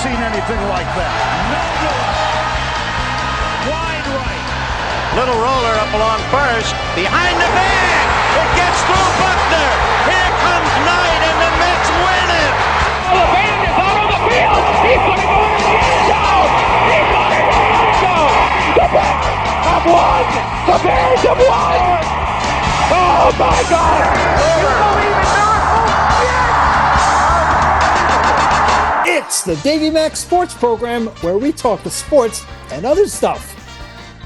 seen anything like that. No good. Wide right. Little roller up along first. Behind the bag. It gets through Buckner. Here comes Knight, and the Mets win it. Oh, the band is out on the field. He's going to go into the end zone. He's going to go in the end zone. The Bears have won. The Bears have won. Oh, my God. You believe in miracles? Yes. It's the Davey Mac Sports Program, where we talk the sports and other stuff,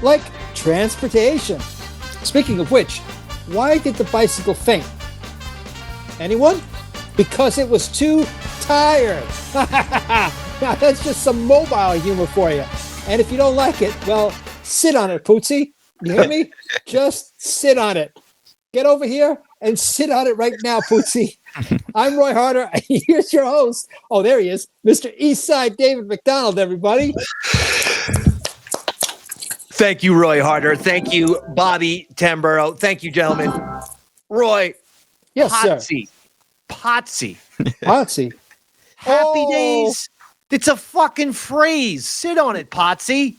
like transportation. Speaking of which, why did the bicycle faint? Anyone? Because it was too tired. Now, that's just some mobile humor for you. And if you don't like it, well, sit on it, Pootsie. You hear me? Just sit on it. Get over here and sit on it right now, Pootsie. I'm Roy Harder. Here's your host. Oh, there he is. Mr. Eastside David McDonald, everybody. Thank you, Roy Harder. Thank you, Bobby Tamburo. Thank you, gentlemen. Roy. Yes, Potsy. sir. Potsy. Happy days. It's a fucking phrase. Sit on it, Potsy.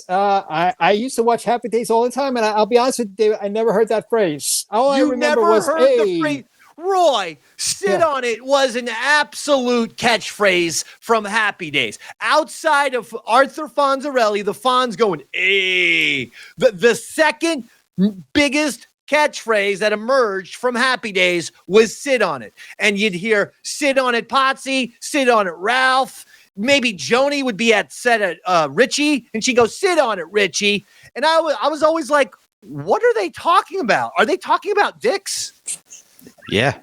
I used to watch Happy Days all the time, and I'll be honest with you, David, I never heard that phrase. All I remember was, heard the phrase. Roy, sit on it was an absolute catchphrase from Happy Days. Outside of Arthur Fonzarelli, the Fonz going, hey. The second biggest catchphrase that emerged from Happy Days was sit on it. And you'd hear sit on it, Potsy, sit on it, Ralph. Maybe Joni would be set at Richie, and she goes, sit on it, Richie. And I was always like, what are they talking about? Are they talking about dicks? Yeah.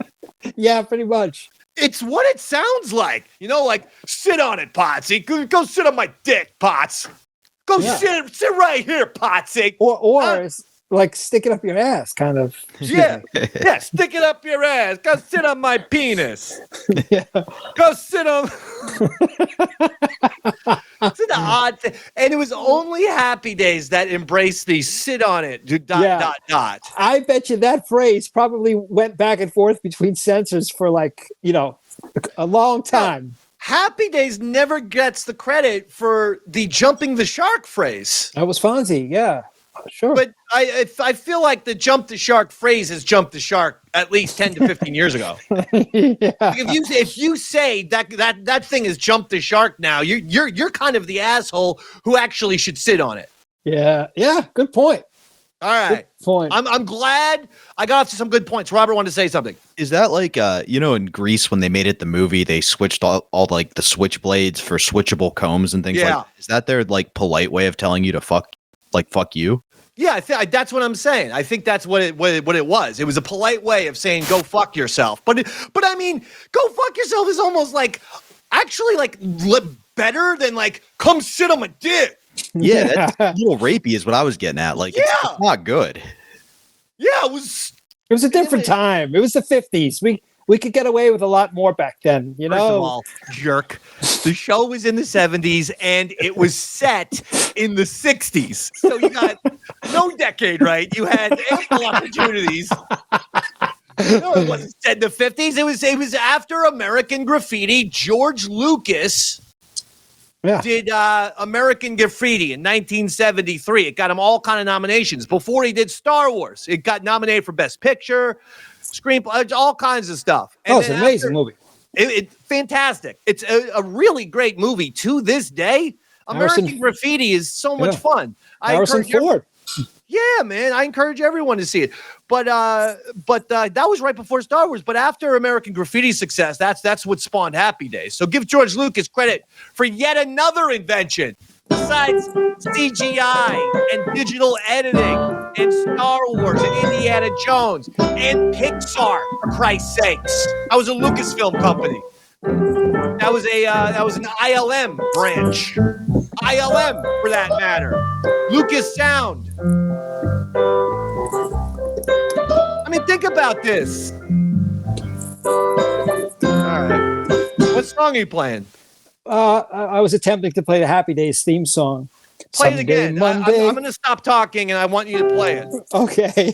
Yeah, pretty much. It's what it sounds like. You know, like, sit on it, Potsy. Go sit on my dick, Pots. Go sit right here, Potsy. Or it's like stick it up your ass, kind of. Yeah, stick it up your ass. Go sit on my penis. Yeah. Go sit on. It's an odd thing. And it was only Happy Days that embraced the sit on it, dot. I bet you that phrase probably went back and forth between censors for a long time. Happy Days never gets the credit for the jumping the shark phrase. That was Fonzie, yeah. Sure. But I feel like the jump the shark phrase has jumped the shark at least 10 to 15 years ago. Yeah. If you say that thing has jumped the shark now, you're kind of the asshole who actually should sit on it. Yeah. Yeah. Good point. All right. Good point. I'm glad I got off to some good points. Robert wanted to say something. Is that like in Greece when they made it the movie, they switched all like the switchblades for switchable combs and things like that? Is that their like polite way of telling you to fuck you? Yeah, that's what I'm saying. I think that's what it was. It was a polite way of saying go fuck yourself. But I mean, go fuck yourself is almost like actually like better than like come sit on my dick. Yeah, that's a little rapey is what I was getting at. Like, it's not good. Yeah, it was a different time. It was the 50s. We could get away with a lot more back then, you know? First of all, jerk. The show was in the 70s and it was set in the 60s. So you got no decade, right? You had ample opportunities. No, it wasn't set in the 50s. It was after American Graffiti. George Lucas did American Graffiti in 1973. It got him all kind of nominations. Before he did Star Wars, it got nominated for Best Picture, screenplay, all kinds of stuff. And it's an amazing movie. It's fantastic. It's a really great movie to this day. American Graffiti is so much fun. Harrison Ford. Yeah, man. I encourage everyone to see it. But that was right before Star Wars. But after American Graffiti's success, that's what spawned Happy Days. So give George Lucas credit for yet another invention. Besides CGI and digital editing and Star Wars and Indiana Jones and Pixar, for Christ's sakes. I was a Lucasfilm company. That was an ILM branch. ILM, for that matter. Lucas Sound. I mean, think about this. All right. What song are you playing? I was attempting to play the Happy Days theme song. Play it again. I'm going to stop talking, and I want you to play it. Okay.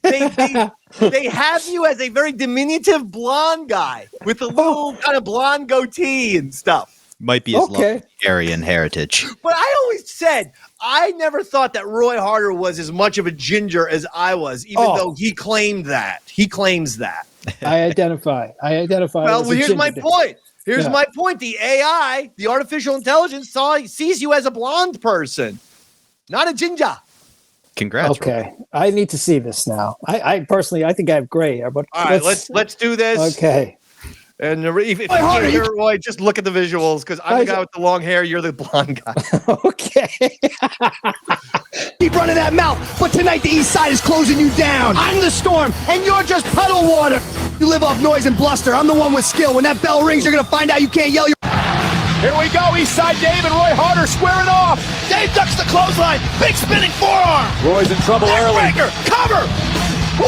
they have you as a very diminutive blonde guy with a little kind of blonde goatee and stuff. Might be his Aryan heritage. But I always said I never thought that Roy Harder was as much of a ginger as I was, even though he claimed that. He claims that. I identify. Well, here's my point. Here's my point. The AI, the artificial intelligence, sees you as a blonde person, not a ginger. Congrats. Okay, Roy. I need to see this now. I personally, I think I have gray hair, but all right, let's do this. Okay. And if you can't hear Roy, just look at the visuals because I'm the guy with the long hair. You're the blonde guy. Okay. Keep running that mouth, but tonight the East Side is closing you down. I'm the storm, and you're just puddle water. You live off noise and bluster. I'm the one with skill. When that bell rings, you're going to find out you can't yell. Here we go. East Side Dave and Roy Harder squaring off. Dave ducks the clothesline. Big spinning forearm. Roy's in trouble early. Breaker. Cover. 1,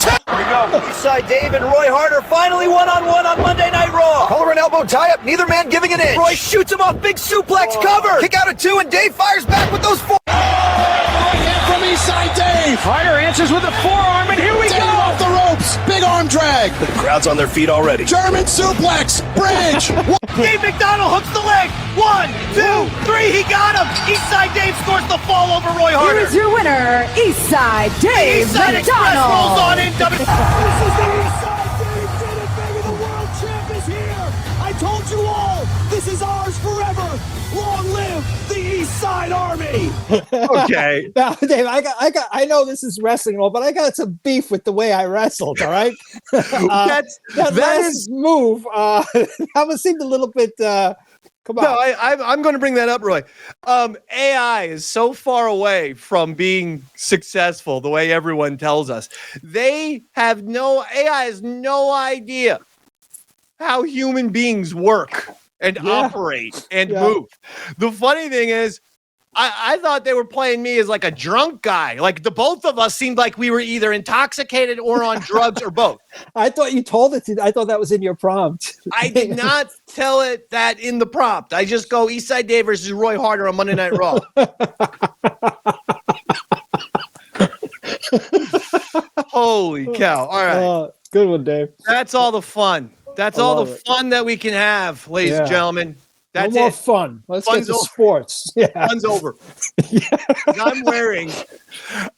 2. Here we go. Eastside Dave and Roy Harder finally one-on-one on Monday Night Raw. Collar and elbow tie-up, neither man giving an inch. Roy shoots him off, big suplex, cover. Kick out at 2, and Dave fires back with those 4. Right hand from Eastside Dave. Harder answers with a forearm, and here we go. Off the ropes, big arm drag. The crowd's on their feet already. German suplex, bridge. Dave McDonald hooks the leg. 1, 2, 3, he got him. Eastside Dave scores the fall over Roy Harder. Here is your winner, Eastside Dave Eastside Express rolls on in. This is the Eastside Dave did it, baby. The world champ is here. I told you all, this is ours forever. Long live the Eastside Army. Okay. Now, Dave, I know this is wrestling, but I got some beef with the way I wrestled. All right. That last move, that seemed a little bit. Come on. No, I'm going to bring that up, Roy. AI is so far away from being successful the way everyone tells us. AI has no idea how human beings work and operate and move. The funny thing is, I thought they were playing me as like a drunk guy. Like the both of us seemed like we were either intoxicated or on drugs or both. I thought you told it to. I thought that was in your prompt. I did not tell it that in the prompt. I just go Eastside Dave versus Roy Harder on Monday Night Raw. Holy cow. All right. Good one, Dave. That's all the fun. That's all the fun that we can have, ladies and gentlemen. That's no more it. fun. Let's Fun's get to over. sports. Yeah. Fun's over.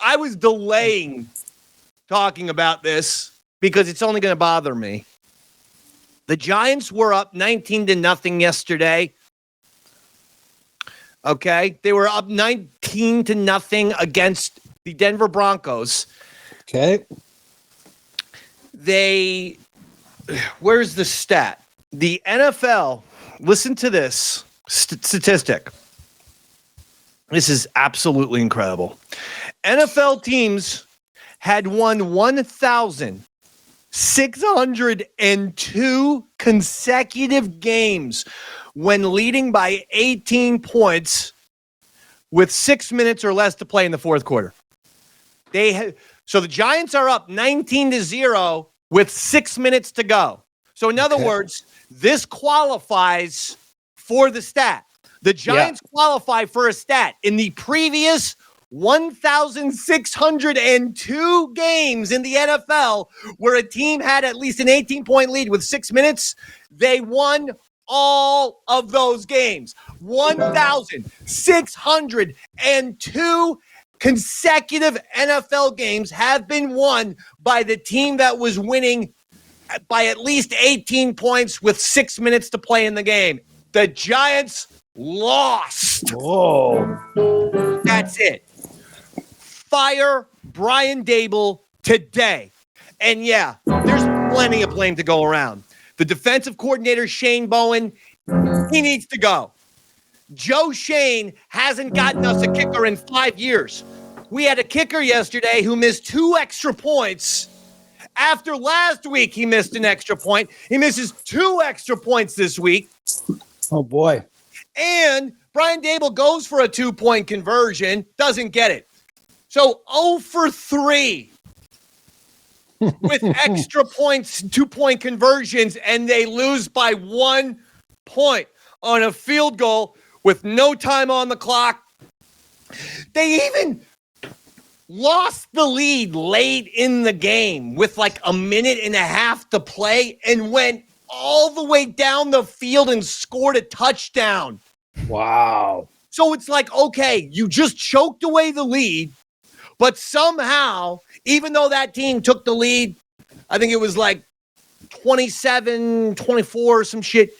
I was delaying talking about this because it's only going to bother me. The Giants were up 19-0 yesterday. Okay. They were up 19-0 against the Denver Broncos. Okay. Where's the stat? The NFL, listen to this statistic. This is absolutely incredible. NFL teams had won 1,602 consecutive games when leading by 18 points with 6 minutes or less to play in the fourth quarter. So the Giants are up 19-0 with 6 minutes to go. So in other words, this qualifies for the stat. The Giants qualify for a stat. In the previous 1,602 games in the NFL where a team had at least an 18-point lead with 6 minutes, they won all of those games. 1,602 consecutive NFL games have been won by the team that was winning by at least 18 points with 6 minutes to play in the game. The Giants lost. Whoa. That's it. Fire Brian Daboll today. And yeah, there's plenty of blame to go around. The defensive coordinator, Shane Bowen, he needs to go. Joe Schoen hasn't gotten us a kicker in 5 years. We had a kicker yesterday who missed 2 extra points. After last week, he missed an extra point. He misses 2 extra points this week. Oh, boy. And Brian Daboll goes for a 2-point conversion, doesn't get it. So 0 for 3 with extra points, 2-point conversions, and they lose by 1 point on a field goal with no time on the clock. They lost the lead late in the game with like a minute and a half to play and went all the way down the field and scored a touchdown. Wow. So it's like, okay, you just choked away the lead, but somehow, even though that team took the lead, I think it was like 27-24 or some shit,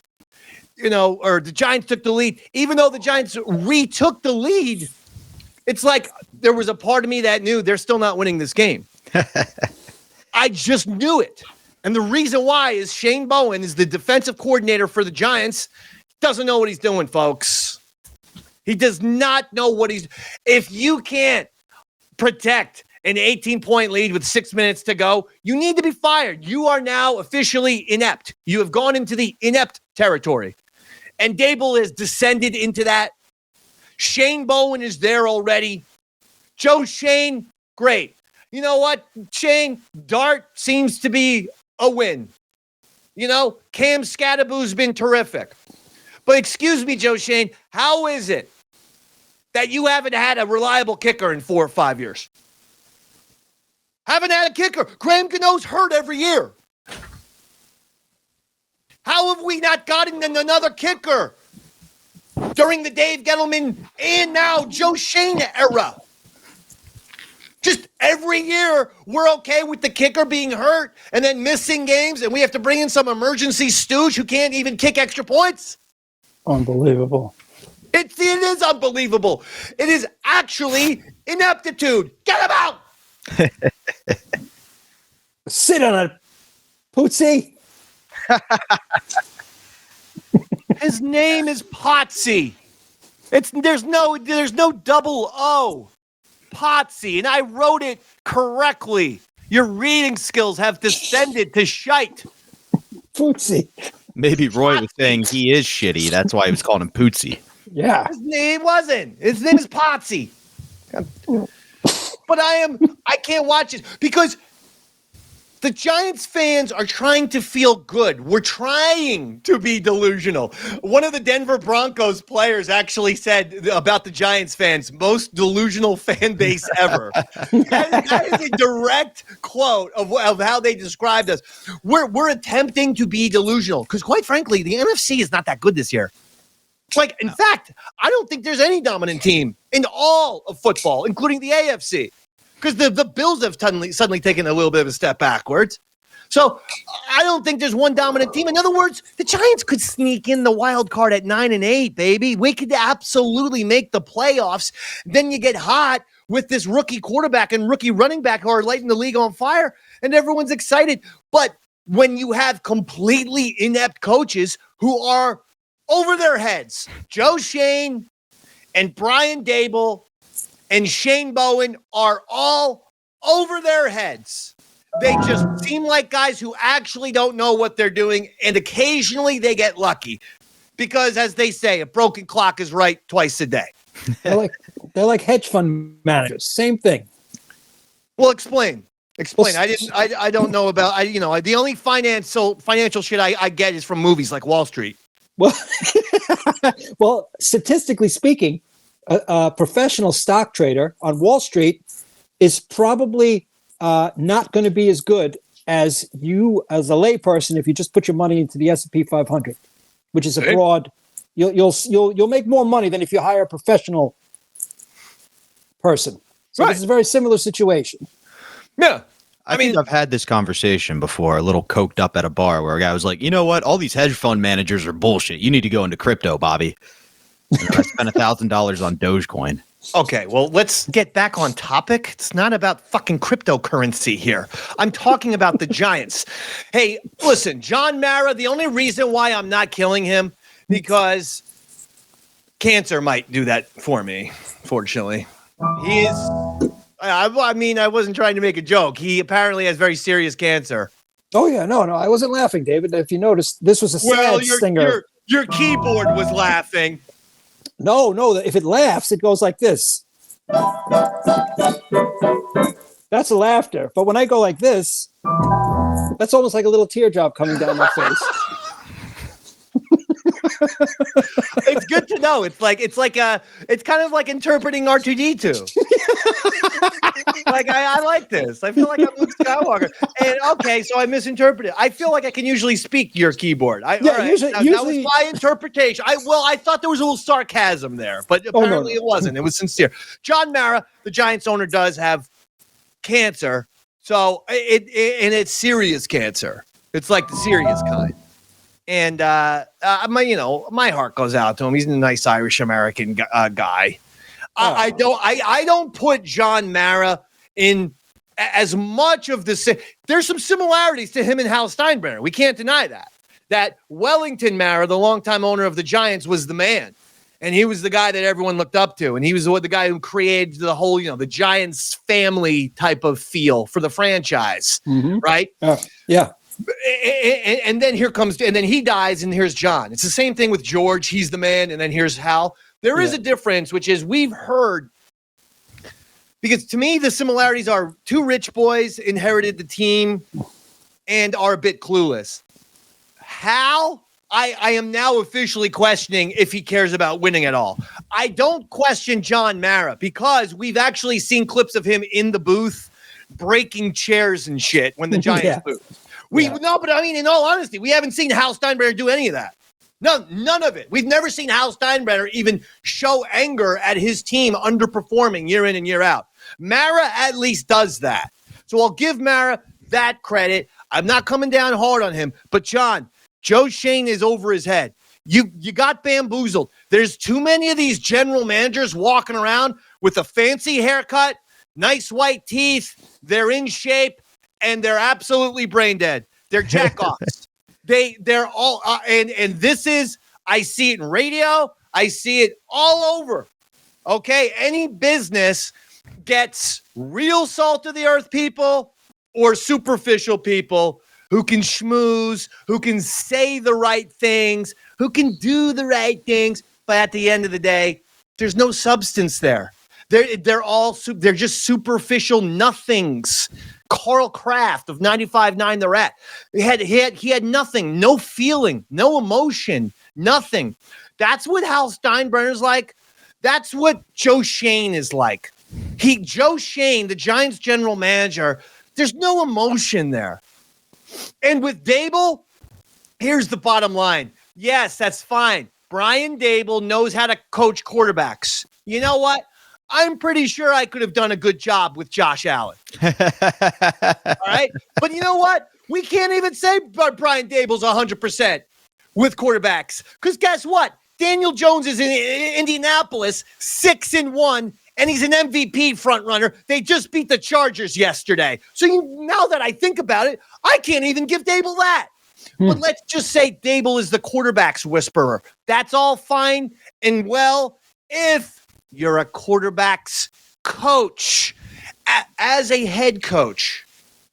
or the Giants took the lead. Even though the Giants retook the lead, it's like there was a part of me that knew they're still not winning this game. I just knew it. And the reason why is Shane Bowen is the defensive coordinator for the Giants. Doesn't know what he's doing, folks. He does not know what he's... If you can't protect an 18-point lead with 6 minutes to go, you need to be fired. You are now officially inept. You have gone into the inept territory. And Daboll has descended into that. Shane Bowen is there already. Joe Schoen, great. You know what, Shane? Dart seems to be a win. Cam Scattaboo's been terrific. But excuse me, Joe Schoen, how is it that you haven't had a reliable kicker in 4 or 5 years? Haven't had a kicker. Graham Gano's hurt every year. How have we not gotten another kicker during the Dave Gettleman and now Joe Schoen era? Just every year, we're okay with the kicker being hurt and then missing games, and we have to bring in some emergency stooge who can't even kick extra points? Unbelievable. It is unbelievable. It is actually ineptitude. Get him out! Sit on it, Pootsie. His name is Potsy. There's no double O. Potsy, and I wrote it correctly. Your reading skills have descended to shite. Pootsie. Maybe Roy was saying he is shitty. That's why he was calling him Pootsy. Yeah. His name wasn't. His name is Potsy. But I can't watch it because the Giants fans are trying to feel good. We're trying to be delusional. One of the Denver Broncos players actually said about the Giants fans, most delusional fan base ever. that is a direct quote of how they described us. We're attempting to be delusional because, quite frankly, the NFC is not that good this year. In fact, I don't think there's any dominant team in all of football, including the AFC. Because the Bills have suddenly taken a little bit of a step backwards. So I don't think there's one dominant team. In other words, the Giants could sneak in the wild card at 9-8, baby. We could absolutely make the playoffs. Then you get hot with this rookie quarterback and rookie running back who are lighting the league on fire, and everyone's excited. But when you have completely inept coaches who are over their heads, Joe Schoen and Brian Daboll and Shane Bowen are all over their heads. They just seem like guys who actually don't know what they're doing, and occasionally they get lucky because, as they say, a broken clock is right twice a day. They're like hedge fund managers. Same thing. Well, explain. I don't know about. The only financial shit I get is from movies like Wall Street. Well, statistically speaking, a professional stock trader on Wall Street is probably not going to be as good as you, as a layperson, if you just put your money into the S&P 500, which is a broad. You'll make more money than if you hire a professional person. So This is a very similar situation. Yeah. I think I've had this conversation before, a little coked up at a bar, where a guy was like, you know what? All these hedge fund managers are bullshit. You need to go into crypto, Bobby. I spent $1,000 on Dogecoin. Okay, well, let's get back on topic. It's not about fucking cryptocurrency here. I'm talking about the Giants. Hey, listen, John Mara, the only reason why I'm not killing him, because cancer might do that for me, fortunately. He is, I wasn't trying to make a joke. He apparently has very serious cancer. Oh, yeah, no, I wasn't laughing, David. If you noticed, this was a sad stinger. Your keyboard was laughing. No, if it laughs, it goes like this. That's a laughter. But when I go like this, that's almost like a little teardrop coming down my face. It's good to know. It's kind of like interpreting R2D2. Like I like this. I feel like I'm Luke Skywalker. And okay, so I misinterpreted. I feel like I can usually speak your keyboard. Usually that was my interpretation. I thought there was a little sarcasm there, but apparently it wasn't. It was sincere. John Mara, the Giants owner, does have cancer, so it's serious cancer. It's like the serious kind. And my heart goes out to him. He's a nice Irish American guy. I don't put John Mara in as much of the. There's some similarities to him and Hal Steinbrenner. We can't deny that. That Wellington Mara, the longtime owner of the Giants, was the man, and he was the guy that everyone looked up to, and he was the guy who created the whole, the Giants family type of feel for the franchise, right? Yeah. And then he dies, and here's John. It's the same thing with George. He's the man, and then here's Hal. There is a difference, which is we've heard, because to me the similarities are two rich boys inherited the team and are a bit clueless. Hal, I am now officially questioning if he cares about winning at all. I don't question John Mara because we've actually seen clips of him in the booth breaking chairs and shit when the Giants lose. But I mean, in all honesty, we haven't seen Hal Steinbrenner do any of that. None of it. We've never seen Hal Steinbrenner even show anger at his team underperforming year in and year out. Mara at least does that. So I'll give Mara that credit. I'm not coming down hard on him. But, John, Joe Schoen is over his head. You got bamboozled. There's too many of these general managers walking around with a fancy haircut, nice white teeth. They're in shape. And they're absolutely brain dead. They're jackoffs. They're all and this is, I see it in radio. I see it all over. Okay, any business gets real salt of the earth people or superficial people who can schmooze, who can say the right things, who can do the right things, but at the end of the day, there's no substance there. They're just superficial nothings. Carl Kraft of 95.9 The Rat. He had nothing, no feeling, no emotion, nothing. That's what Hal Steinbrenner's like. That's what Joe Schoen is like. Joe Schoen, the Giants general manager, there's no emotion there. And with Daboll, here's the bottom line. Yes, that's fine. Brian Daboll knows how to coach quarterbacks. You know what? I'm pretty sure I could have done a good job with Josh Allen. All right? But you know what? We can't even say Brian Daboll's 100% with quarterbacks. Because guess what? Daniel Jones is in Indianapolis, 6-1, and he's an MVP frontrunner. They just beat the Chargers yesterday. So now that I think about it, I can't even give Daboll that. But let's just say Daboll is the quarterback's whisperer. That's all fine and well if you're a quarterback's coach. As a head coach,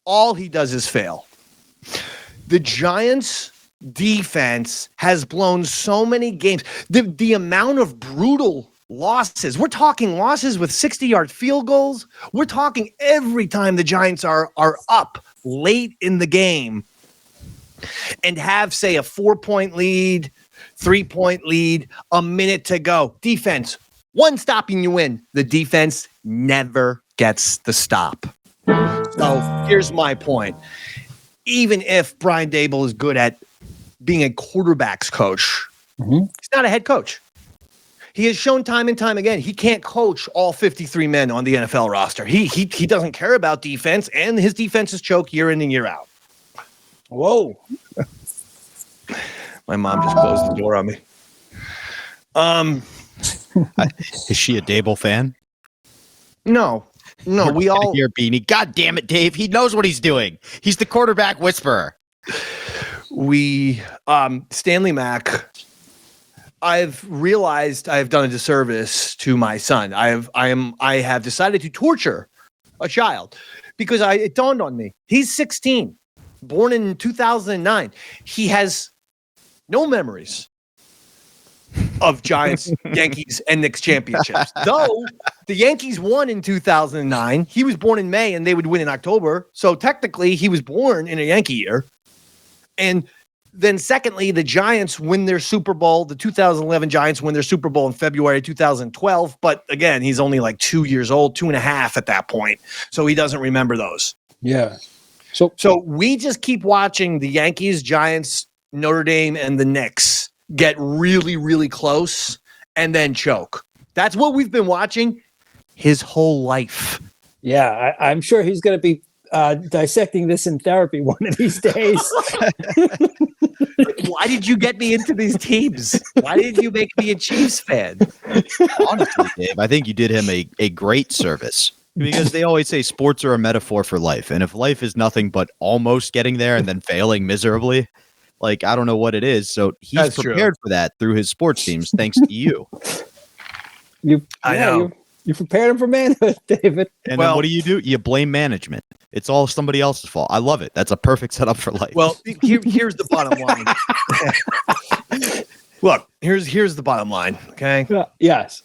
all he does is fail. The Giants' defense has blown so many games. The amount of brutal losses. We're talking losses with 60-yard field goals. We're talking every time the Giants are up late in the game and have, say, a 4-point lead, 3-point lead, a minute to go. Defense, one stop and you win. The defense never gets the stop. So here's my point. Even if Brian Daboll is good at being a quarterback's coach, he's not a head coach. He has shown time and time again he can't coach all 53 men on the NFL roster. He doesn't care about defense, and his defenses choke year in and year out. Whoa. My mom just closed the door on me. Is she a Daboll fan? No, we all hear Beanie. God damn it, Dave! He knows what he's doing. He's the quarterback whisperer. Stanley Mac. I've realized I've done a disservice to my son. I have decided to torture a child because it dawned on me. He's 16, born in 2009. He has no memories of Giants, Yankees, and Knicks championships. Though the Yankees won in 2009, he was born in May and they would win in October. So technically he was born in a Yankee year. And then secondly, the Giants win their Super Bowl. The 2011 Giants win their Super Bowl in February 2012. But again, he's only like 2 years old, 2.5 at that point. So he doesn't remember those. Yeah. So we just keep watching the Yankees, Giants, Notre Dame, and the Knicks get really, really close and then choke. That's what we've been watching his whole life. Yeah, I'm sure he's going to be dissecting this in therapy one of these days. Why did you get me into these teams? Why did you make me a Chiefs fan? Honestly, Dave, I think you did him a great service, because they always say sports are a metaphor for life. And if life is nothing but almost getting there and then failing miserably, like, I don't know what it is. So he's That's prepared for that through his sports teams, thanks to you. I know. You prepared him for manhood, David. And then what do? You blame management. It's all somebody else's fault. I love it. That's a perfect setup for life. Well, here's the bottom line. Look, here's the bottom line, okay? Yes.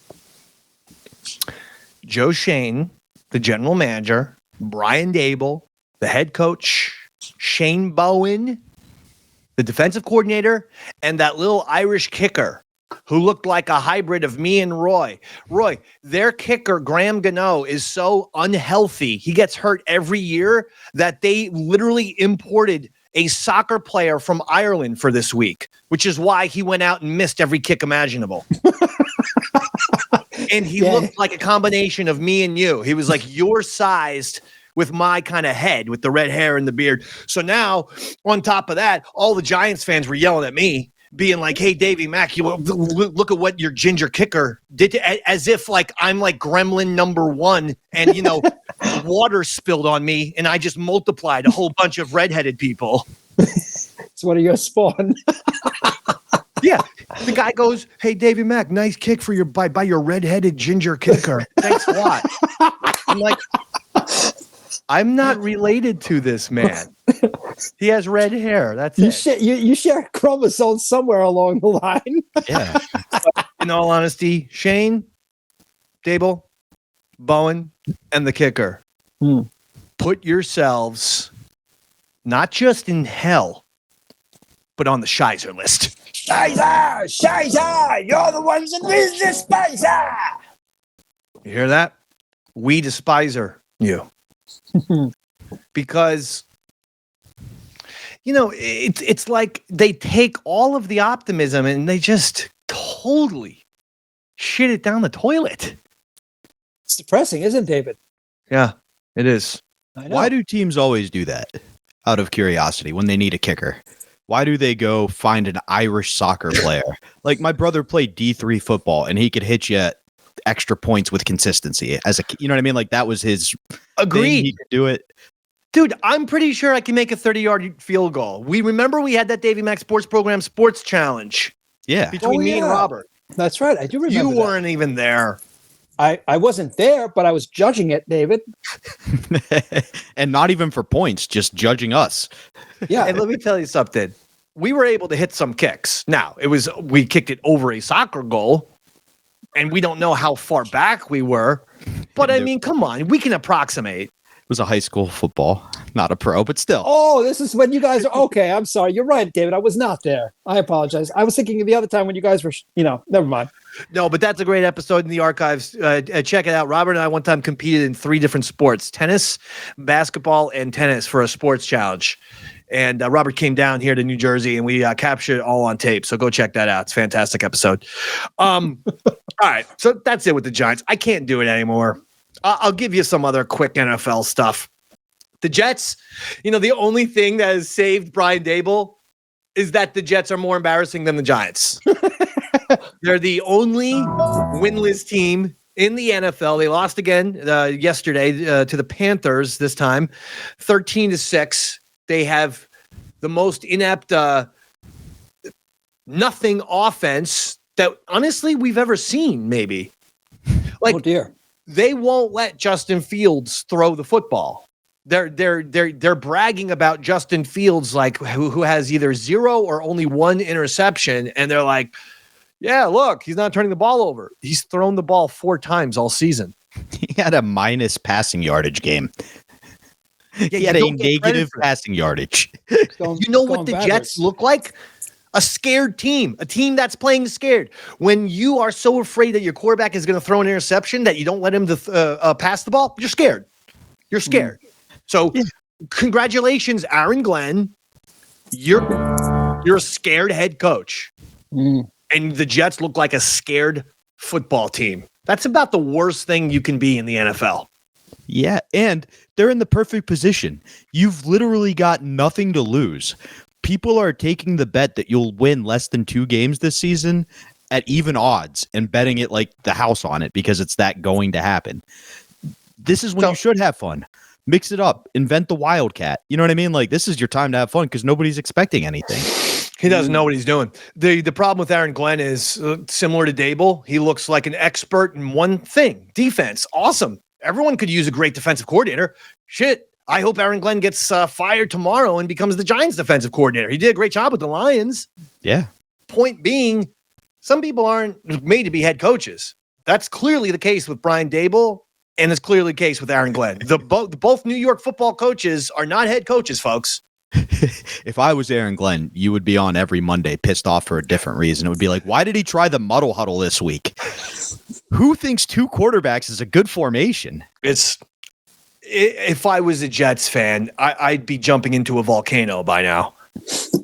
Joe Schoen, the general manager, Brian Daboll, the head coach, Shane Bowen, the defensive coordinator, and that little Irish kicker who looked like a hybrid of me and Roy. Roy, their kicker, Graham Gano, is so unhealthy. He gets hurt every year that they literally imported a soccer player from Ireland for this week, which is why he went out and missed every kick imaginable. And he looked like a combination of me and you. He was like your sized with my kind of head, with the red hair and the beard. So now, on top of that, all the Giants fans were yelling at me, being like, hey, Davey Mac, you look at what your ginger kicker did, as if like I'm like gremlin number one and, you know, water spilled on me and I just multiplied a whole bunch of redheaded people. It's one of your spawn. Yeah. The guy goes, hey, Davey Mac, nice kick for by your redheaded ginger kicker. Thanks a lot. I'm like, I'm not related to this man. He has red hair. That's it. You share chromosomes somewhere along the line. Yeah. In all honesty, Shane, Daboll, Bowen, and the kicker, put yourselves not just in hell, but on the Shizer list. Shizer, you're the ones in business, Spicer. You hear that? We despiser you. Because, you know, it's like they take all of the optimism and they just totally shit it down the toilet. It's depressing, isn't it, David? Yeah, it is. I know. Why do teams always do that? Out of curiosity, when they need a kicker, why do they go find an Irish soccer player? Like, my brother played D3 football and he could hit you extra points with consistency as a, you know what I mean? Like, that was his Agreed. thing. He could do it. Dude, I'm pretty sure I can make a 30-yard field goal. We had that Davey Mac Sports Program sports challenge. Yeah. Between me and Robert. That's right. I do remember You weren't even there. I wasn't there, but I was judging it, David. And not even for points, just judging us. Yeah. And let me tell you something. We were able to hit some kicks. Now, we kicked it over a soccer goal, and we don't know how far back we were. But I mean, come on, we can approximate. It was a high school football, not a pro, but still. Oh, this is when you guys are okay. I'm sorry. You're right, David. I was not there. I apologize. I was thinking of the other time when you guys were, never mind. No, but that's a great episode in the archives. Check it out. Robert and I one time competed in 3 different sports: tennis, basketball, and tennis for a sports challenge. And Robert came down here to New Jersey, and we captured it all on tape. So go check that out. It's a fantastic episode. All right. So that's it with the Giants. I can't do it anymore. I'll give you some other quick NFL stuff. The Jets, the only thing that has saved Brian Daboll is that the Jets are more embarrassing than the Giants. They're the only winless team in the NFL. They lost again yesterday to the Panthers this time, 13-6. They have the most inept nothing offense that honestly we've ever seen, maybe. Like, oh dear. They won't let Justin Fields throw the football. They're bragging about Justin Fields, like who has either 0 or only 1 interception, and they're like, yeah, look, he's not turning the ball over. He's thrown the ball 4 times all season. He had a minus passing yardage game. He had a negative passing yardage. You know what the Jets look like? A scared team, a team that's playing scared. When you are so afraid that your quarterback is going to throw an interception that you don't let him pass the ball, you're scared. You're scared. So congratulations, Aaron Glenn. You're a scared head coach. And the Jets look like a scared football team. That's about the worst thing you can be in the NFL. Yeah, and they're in the perfect position. You've literally got nothing to lose. People are taking the bet that you'll win less than 2 games this season at even odds and betting it like the house on it because it's that going to happen. This is when you should have fun. Mix it up. Invent the Wildcat. You know what I mean? Like, this is your time to have fun because nobody's expecting anything. He doesn't know what he's doing. The problem with Aaron Glenn is similar to Daboll. He looks like an expert in one thing, defense. Awesome. Everyone could use a great defensive coordinator. Shit. I hope Aaron Glenn gets fired tomorrow and becomes the Giants defensive coordinator. He did a great job with the Lions. Yeah. Point being, some people aren't made to be head coaches. That's clearly the case with Brian Daboll, and it's clearly the case with Aaron Glenn. Both New York football coaches are not head coaches, folks. If I was Aaron Glenn, you would be on every Monday pissed off for a different reason. It would be like, why did he try the muddle huddle this week? Who thinks 2 quarterbacks is a good formation? If I was a Jets fan, I'd be jumping into a volcano by now.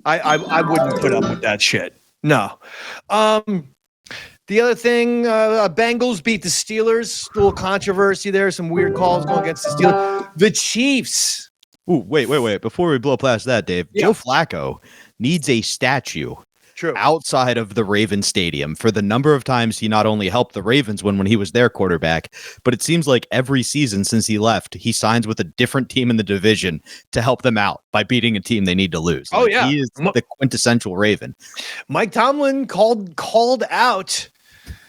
I wouldn't put up with that shit. No. The other thing, Bengals beat the Steelers. A little controversy there. Some weird calls going against the Steelers. The Chiefs. Ooh, wait. Before we blow past that, Dave, Joe Flacco needs a statue outside of the Ravens stadium for the number of times he not only helped the Ravens when he was their quarterback, but it seems like every season since he left, he signs with a different team in the division to help them out by beating a team they need to lose. Oh, yeah. He is the quintessential Raven. Mike Tomlin called out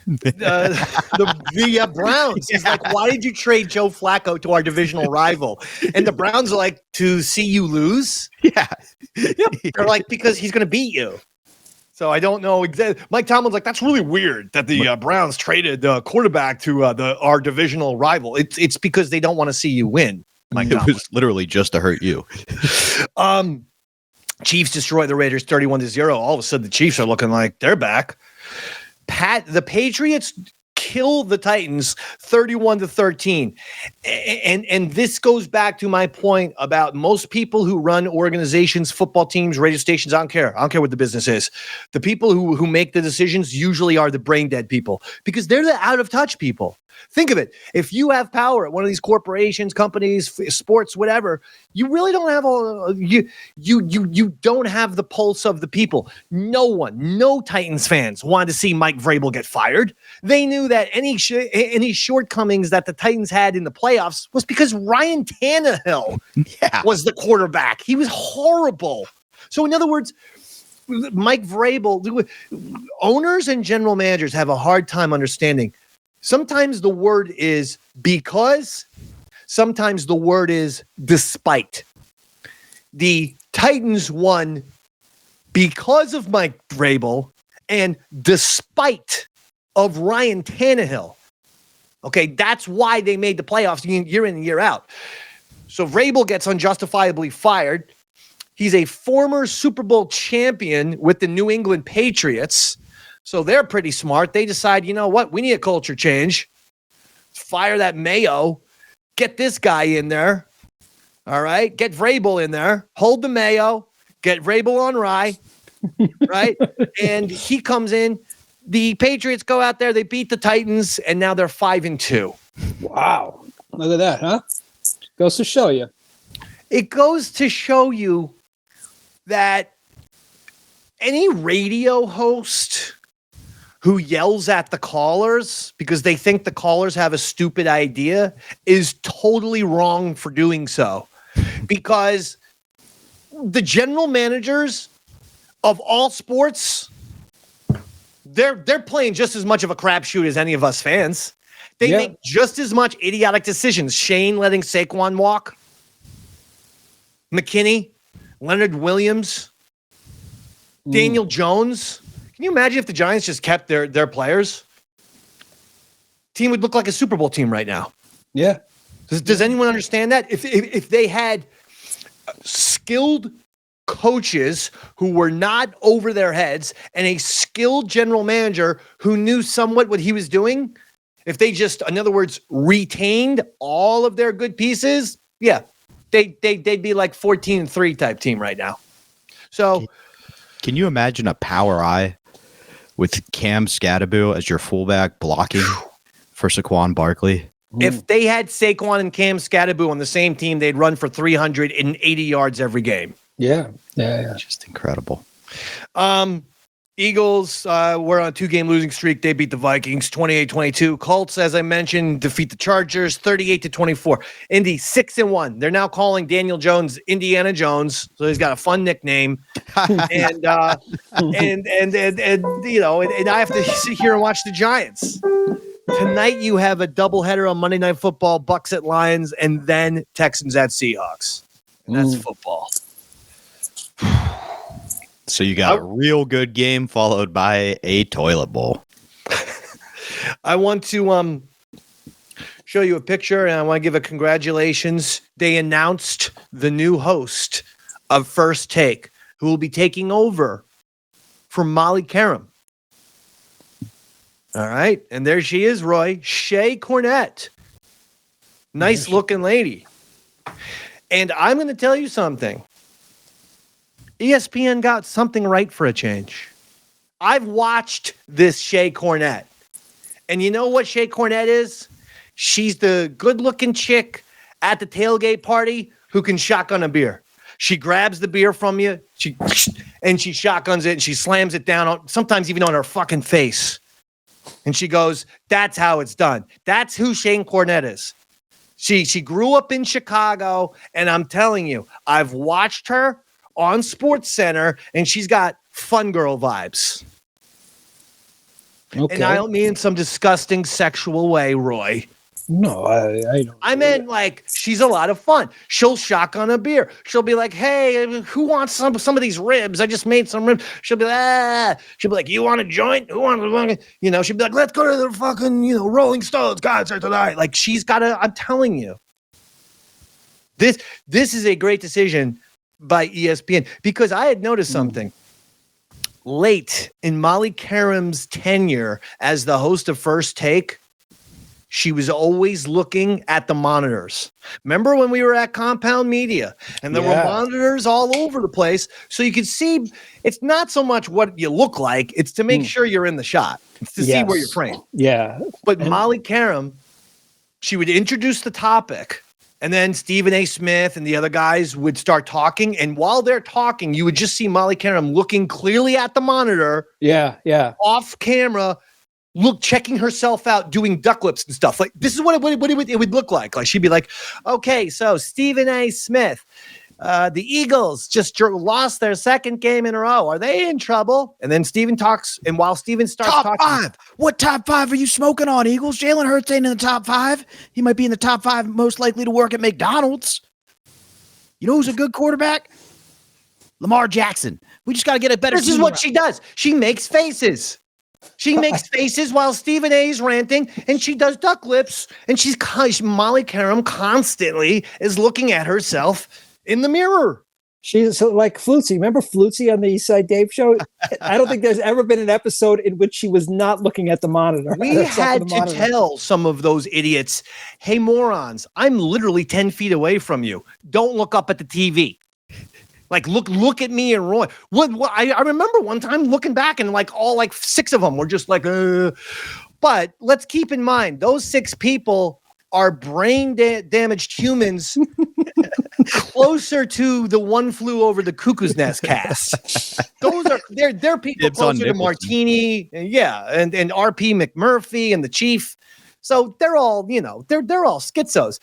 the Browns. He's like, why did you trade Joe Flacco to our divisional rival? And the Browns are like, to see you lose? Yeah. They're like, because he's going to beat you. So I don't know exactly. Mike Tomlin's like, that's really weird that the Browns traded the quarterback to our divisional rival. It's because they don't want to see you win. Mike Tomlin. It was literally just to hurt you. Chiefs destroy the Raiders 31-0. All of a sudden, the Chiefs are looking like they're back. The Patriots kill the Titans 31-13. And this goes back to my point about most people who run organizations, football teams, radio stations. I don't care what the business is. The people who make the decisions usually are the brain dead people because they're the out of touch people. Think of it. If you have power at one of these corporations, companies, sports, whatever, you really don't have you don't have the pulse of the people. No Titans fans wanted to see Mike Vrabel get fired. They knew that any shortcomings that the Titans had in the playoffs was because Ryan Tannehill was the quarterback. He was horrible. So in other words, Mike Vrabel, owners and general managers have a hard time understanding. Sometimes the word is because, sometimes the word is despite. The Titans won because of Mike Vrabel and despite of Ryan Tannehill. Okay, that's why they made the playoffs year in and year out. So Vrabel gets unjustifiably fired. He's a former Super Bowl champion with the New England Patriots. So they're pretty smart. They decide, you know what? We need a culture change. Fire that Mayo. Get this guy in there. All right? Get Vrabel in there. Hold the Mayo. Get Vrabel on rye. Right? And he comes in. The Patriots go out there. They beat the Titans, and now they're 5-2. Wow. Look at that, huh? Goes to show you. It goes to show you that any radio host who yells at the callers because they think the callers have a stupid idea is totally wrong for doing so. Because the general managers of all sports, they're playing just as much of a crapshoot as any of us fans. They make just as much idiotic decisions. Shane letting Saquon walk, McKinney, Leonard Williams, Daniel Jones. Can you imagine if the Giants just kept their players? Team would look like a Super Bowl team right now. Yeah. Does anyone understand that? If they had skilled coaches who were not over their heads and a skilled general manager who knew somewhat what he was doing, if they just, in other words, retained all of their good pieces, yeah, they'd be like 14-3 type team right now. So, can you imagine a power eye with Cam Scatterbo as your fullback blocking for Saquon Barkley? If they had Saquon and Cam Scatterbo on the same team, they'd run for 380 yards every game. Yeah. Just incredible. Eagles were on a 2-game losing streak. They beat the Vikings 28-22. Colts, as I mentioned, defeat the Chargers 38-24. Indy 6-1. They're now calling Daniel Jones Indiana Jones, so he's got a fun nickname. and you know, and I have to sit here and watch the Giants. Tonight you have a doubleheader on Monday Night Football, Bucks at Lions, and then Texans at Seahawks. And that's football. So you got a real good game followed by a toilet bowl. I want to show you a picture, and I want to give a congratulations. They announced the new host of First Take, who will be taking over from Molly Qerim. All right. And there she is, Roy. Shae Cornette. Nice looking lady. And I'm going to tell you something. ESPN got something right for a change. I've watched this Shae Cornette. And you know what Shae Cornette is? She's the good-looking chick at the tailgate party who can shotgun a beer. She grabs the beer from you, she shotguns it, and she slams it down, sometimes even on her fucking face. And she goes, that's how it's done. That's who Shae Cornette is. She grew up in Chicago, and I'm telling you, I've watched her on Sports Center, and she's got fun girl vibes. Okay. And I don't mean in some disgusting sexual way, Roy. No, I don't. I meant like she's a lot of fun. She'll shotgun a beer. She'll be like, "Hey, who wants some of these ribs? I just made some ribs." She'll be like, "You want a joint? Who wants a?" You know, she'll be like, "Let's go to the fucking Rolling Stones concert tonight." Like she's got a. I'm telling you, this is a great decision by ESPN because I had noticed something late in Molly Qerim's tenure as the host of First Take. She was always looking at the monitors. Remember when we were at Compound Media and there were monitors all over the place? So you could see it's not so much what you look like, it's to make sure you're in the shot. It's to see where you're framed. Yeah. But Molly Qerim, she would introduce the topic and then Stephen A. Smith and the other guys would start talking. And while they're talking, you would just see Molly Qerim looking clearly at the monitor. Yeah. Off camera. Checking herself out, doing duck lips and stuff. Like this is what it would look like. Like she'd be like, "Okay, so Stephen A. Smith, the Eagles just lost their second game in a row. Are they in trouble?" And then Stephen talks, and while Stephen starts top talking, five. What top five are you smoking on, Eagles? Jalen Hurts ain't in the top five. He might be in the top five most likely to work at McDonald's. You know who's a good quarterback? Lamar Jackson. We just got to get a better. This is what she does. She makes faces. She makes faces while Stephen A. is ranting, and she does duck lips, and Molly Qerim constantly is looking at herself in the mirror. She's so like Flutzy. Remember Flutzy on the East Side Dave show? I don't think there's ever been an episode in which she was not looking at the monitor. We had to tell some of those idiots, "Hey, morons, I'm literally 10 feet away from you. Don't look up at the TV." Like, look at me and Roy. What I remember one time looking back and like all like 6 of them were just like, But let's keep in mind, those 6 people are brain damaged humans closer to the One Flew Over the Cuckoo's Nest cast. They're people closer to Martini, and RP McMurphy and the Chief. So they're all, they're all schizos.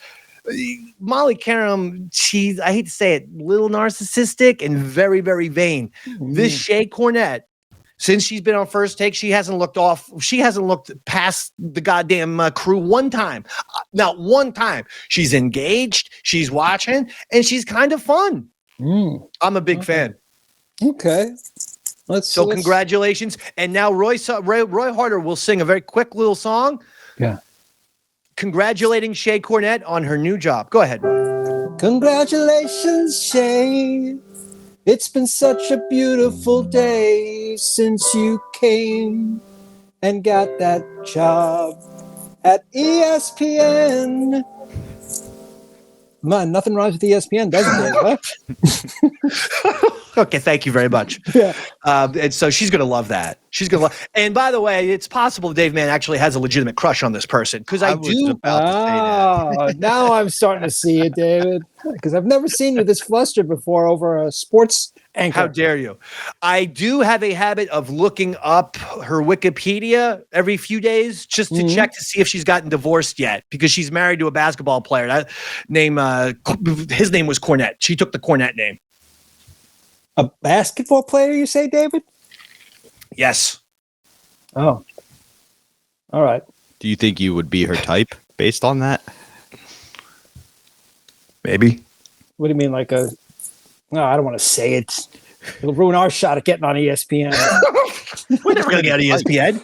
Molly Qerim, I hate to say it, little narcissistic and very, very vain. This Shae Cornette, since she's been on First Take, she hasn't looked past the goddamn crew one time. Not one time. She's engaged, she's watching, and she's kind of fun. I'm a big fan. Okay. Congratulations. And now Roy Harder will sing a very quick little song. Yeah. congratulating Shae Cornette on her new job. Go ahead. Congratulations, Shae. It's been such a beautiful day since you came and got that job at ESPN. Man, nothing rhymes with ESPN, does it? Huh? Okay, thank you very much. Yeah. And so she's going to love that. She's going to love. And by the way, it's possible Dave Mann actually has a legitimate crush on this person because I was do. about to say that. Oh, now I'm starting to see it, David. Because I've never seen you this flustered before over a sports anchor. How dare you? I do have a habit of looking up her Wikipedia every few days just to check to see if she's gotten divorced yet because she's married to a basketball player. His name was Cornette. She took the Cornette name. A basketball player, you say, David? Yes. Oh. All right. Do you think you would be her type based on that? Maybe. What do you mean, like a... No, I don't want to say it. It'll ruin our shot at getting on ESPN. We're never going to get on ESPN.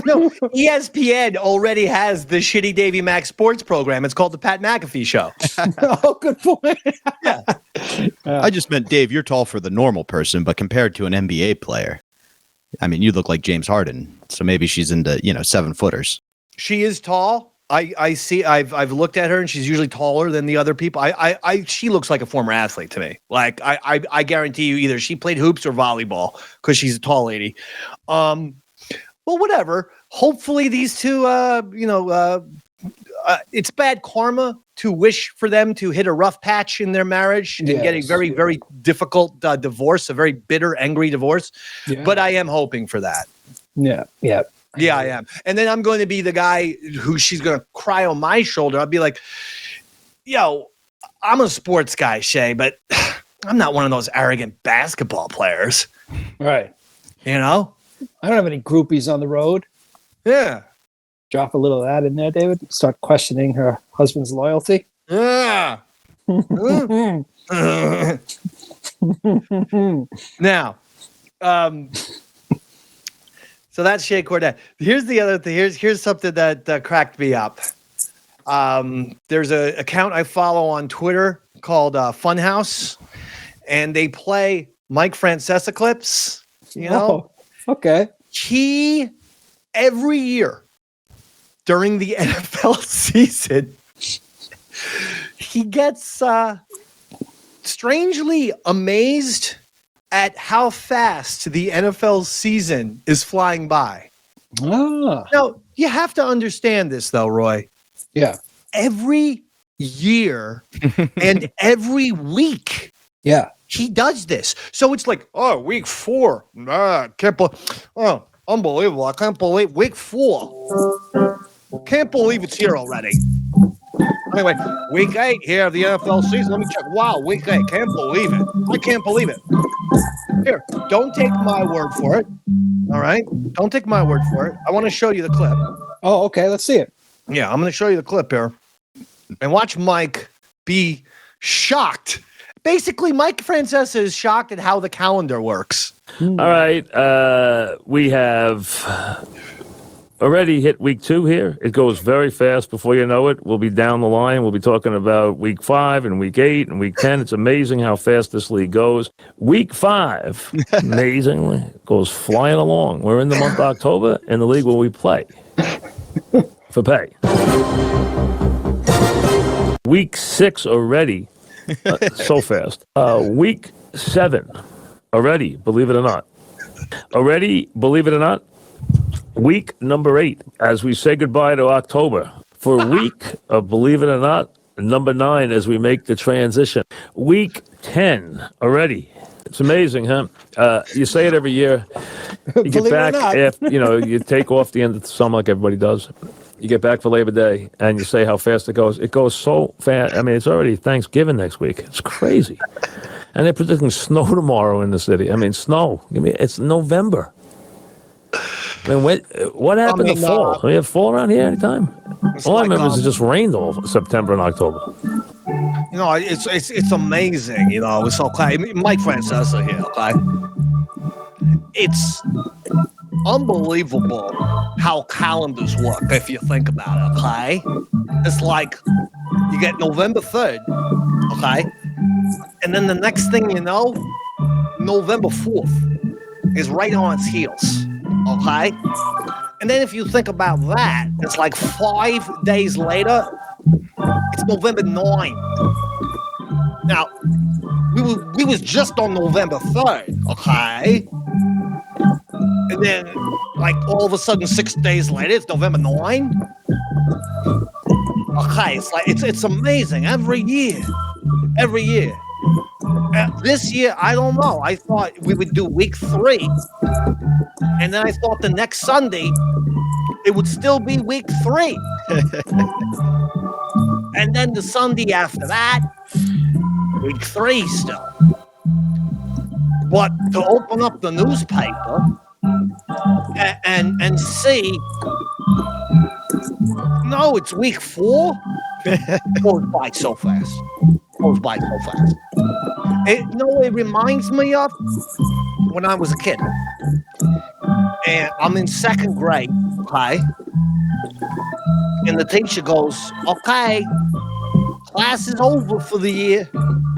No, ESPN already has the shitty Davey Mac Sports Program. It's called the Pat McAfee Show. Oh, good point. Yeah. I just meant, Dave, you're tall for the normal person, but compared to an NBA player, I mean, you look like James Harden. So maybe she's into, 7-footers. She is tall. I see. I've looked at her, and she's usually taller than the other people. She looks like a former athlete to me. Like I guarantee you, either she played hoops or volleyball because she's a tall lady. Well, whatever. Hopefully, these two, it's bad karma to wish for them to hit a rough patch in their marriage and get a very, very difficult divorce, a very bitter, angry divorce. Yeah. But I am hoping for that. Yeah. Yeah. Yeah, I am. And then I'm going to be the guy who she's going to cry on my shoulder. I'll be like, yo, I'm a sports guy, Shae, but I'm not one of those arrogant basketball players. Right. You know? I don't have any groupies on the road. Yeah. Drop a little of that in there, David. Start questioning her husband's loyalty. Yeah. Now, so that's Shae Cornette. Here's the other thing. Here's something that cracked me up. There's an account I follow on Twitter called Funhouse, and they play Mike Francesa clips. You know, okay. He every year during the NFL season, he gets strangely amazed at how fast the NFL season is flying by. Ah. Now, you have to understand this, though, Roy. Yeah. Every year and every week, he does this. So it's like, oh, week 4. Can't believe. Oh, unbelievable. I can't believe week 4. Can't believe it's here already. Anyway, week 8 here of the NFL season. Let me check. Wow, week 8. Can't believe it. I can't believe it. Here, don't take my word for it. All right? Don't take my word for it. I want to show you the clip. Oh, okay. Let's see it. Yeah, I'm going to show you the clip here. And watch Mike be shocked. Basically, Mike Francesa is shocked at how the calendar works. All right. We have already hit week 2 here. It goes very fast. Before you know it, we'll be down the line. We'll be talking about week 5 and week 8 and week 10. It's amazing how fast this league goes. Week 5, amazingly, goes flying along. We're in the month of October in the league where we play for pay. Week 6 already, so fast. Week 7 already, believe it or not. Already, believe it or not, week number 8, as we say goodbye to October, for week of, believe it or not, number 9 as we make the transition. Week 10 already. It's amazing, huh? You say it every year. You get back after, you take off the end of the summer like everybody does. You get back for Labor Day and you say how fast it goes. It goes so fast. I mean, it's already Thanksgiving next week. It's crazy. And they're predicting snow tomorrow in the city. I mean, snow. It's November. I mean, what happened to fall? We have fall around here anytime? All I remember is it just rained all September and October. It's amazing. It's okay. Mike Francesa here, okay? It's unbelievable how calendars work, if you think about it, okay? It's like you get November 3rd, okay? And then the next thing you know, November 4th is right on its heels, okay? And then if you think about that, it's like 5 days later, it's November 9. Now, we was just on November 3rd, okay? And then, like, all of a sudden, 6 days later, it's November 9. Okay, it's like, it's amazing every year. Every year. This year, I don't know. I thought we would do week 3. And then I thought the next Sunday, it would still be week 3. And then the Sunday after that, week 3 still. But to open up the newspaper and see, no, it's week 4. Goes by so fast. It reminds me of when I was a kid. And I'm in 2nd grade, okay? And the teacher goes, okay, class is over for the year.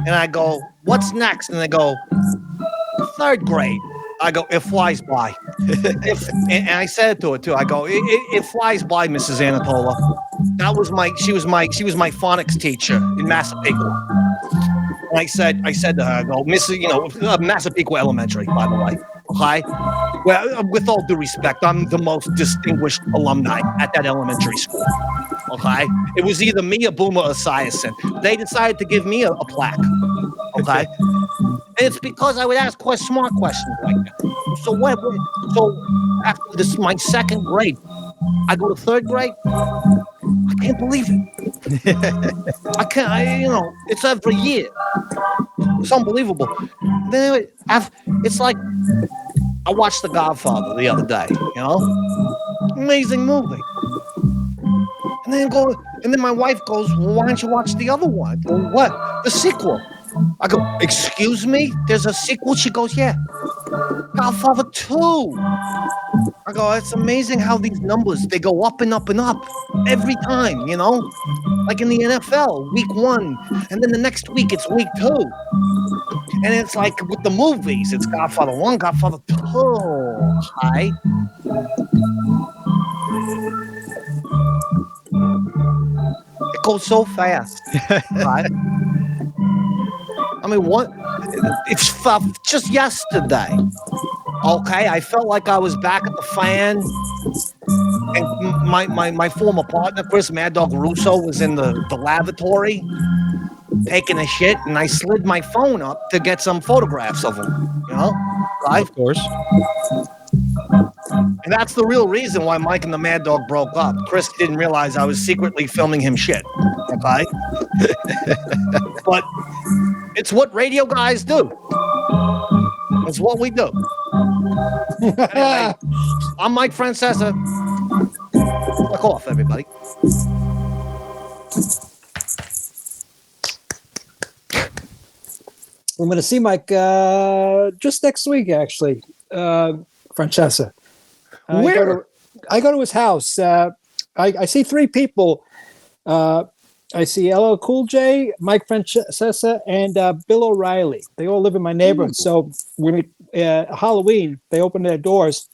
And I go, what's next? And they go, 3rd grade. I go, it flies by. And I said to her too. I go, it flies by, Mrs. Anatola. She was my phonics teacher in Massapequa. And I said to her, I go, Mrs. Massapequa Elementary, by the way. Okay. Well, with all due respect, I'm the most distinguished alumni at that elementary school. Okay. It was either me or Boomer or Esiason. They decided to give me a plaque. Okay. And it's because I would ask smart questions like that. So after this, my 2nd grade, I go to 3rd grade. I can't believe it. I can't. It's every year. It's unbelievable. Then it's like I watched The Godfather the other day. Amazing movie. And then my wife goes, well, why don't you watch the other one? Well, what? The sequel. I go, excuse me? There's a sequel? She goes, yeah. Godfather 2. I go, it's amazing how these numbers, they go up and up and up every time, like in the NFL, week 1. And then the next week, it's week 2. And it's like with the movies, it's Godfather 1, Godfather 2. Hi. It goes so fast. Right? I mean, what? It's just yesterday. Okay, I felt like I was back at the fan, and my former partner, Chris Mad Dog Russo, was in the lavatory taking a shit, and I slid my phone up to get some photographs of him. Right? Of course. And that's the real reason why Mike and the Mad Dog broke up. Chris didn't realize I was secretly filming him shit. Okay? But it's what radio guys do. It's what we do. Anyway, I'm Mike Francesa. Fuck off, everybody. I'm going to see Mike just next week, actually. Francesa. Where? I go to his house. I see 3 people. I see LL Cool J, Mike Francesa, and Bill O'Reilly. They all live in my neighborhood. So when Halloween, they open their doors,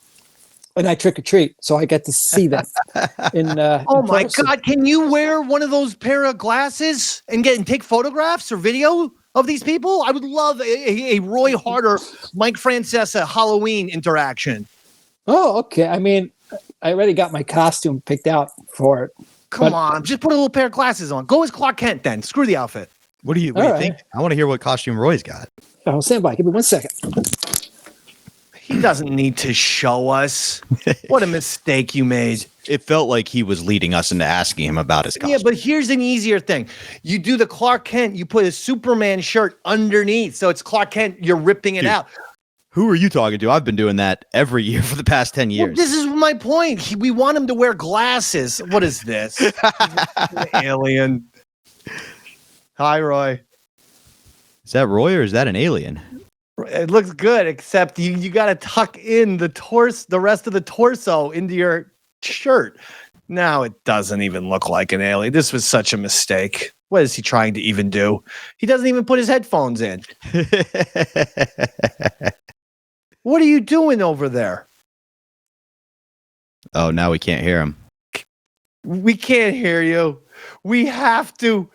and I trick or treat. So I get to see them. Oh my God! Can you wear one of those pair of glasses and take photographs or video of these people? I would love a Roy Harder, Mike Francesa Halloween interaction. Oh, okay. I mean, I already got my costume picked out for it. Come on, just put a little pair of glasses on. Go as Clark Kent then. Screw the outfit. What do you think? I want to hear what costume Roy's got. Oh, stand by. Give me 1 second. He doesn't need to show us. What a mistake you made. It felt like he was leading us into asking him about his costume. Yeah, but here's an easier thing. You do the Clark Kent, you put a Superman shirt underneath. So it's Clark Kent, you're ripping it out. Who are you talking to? I've been doing that every year for the past 10 years. Well, this is my point. We want him to wear glasses. What is this? Alien. Hi, Roy. Is that Roy or is that an alien? It looks good, except you got to tuck in the rest of the torso into your shirt. Now it doesn't even look like an alien. This was such a mistake. What is he trying to even do? He doesn't even put his headphones in. What are you doing over there? Oh, now we can't hear him. We can't hear you. We have to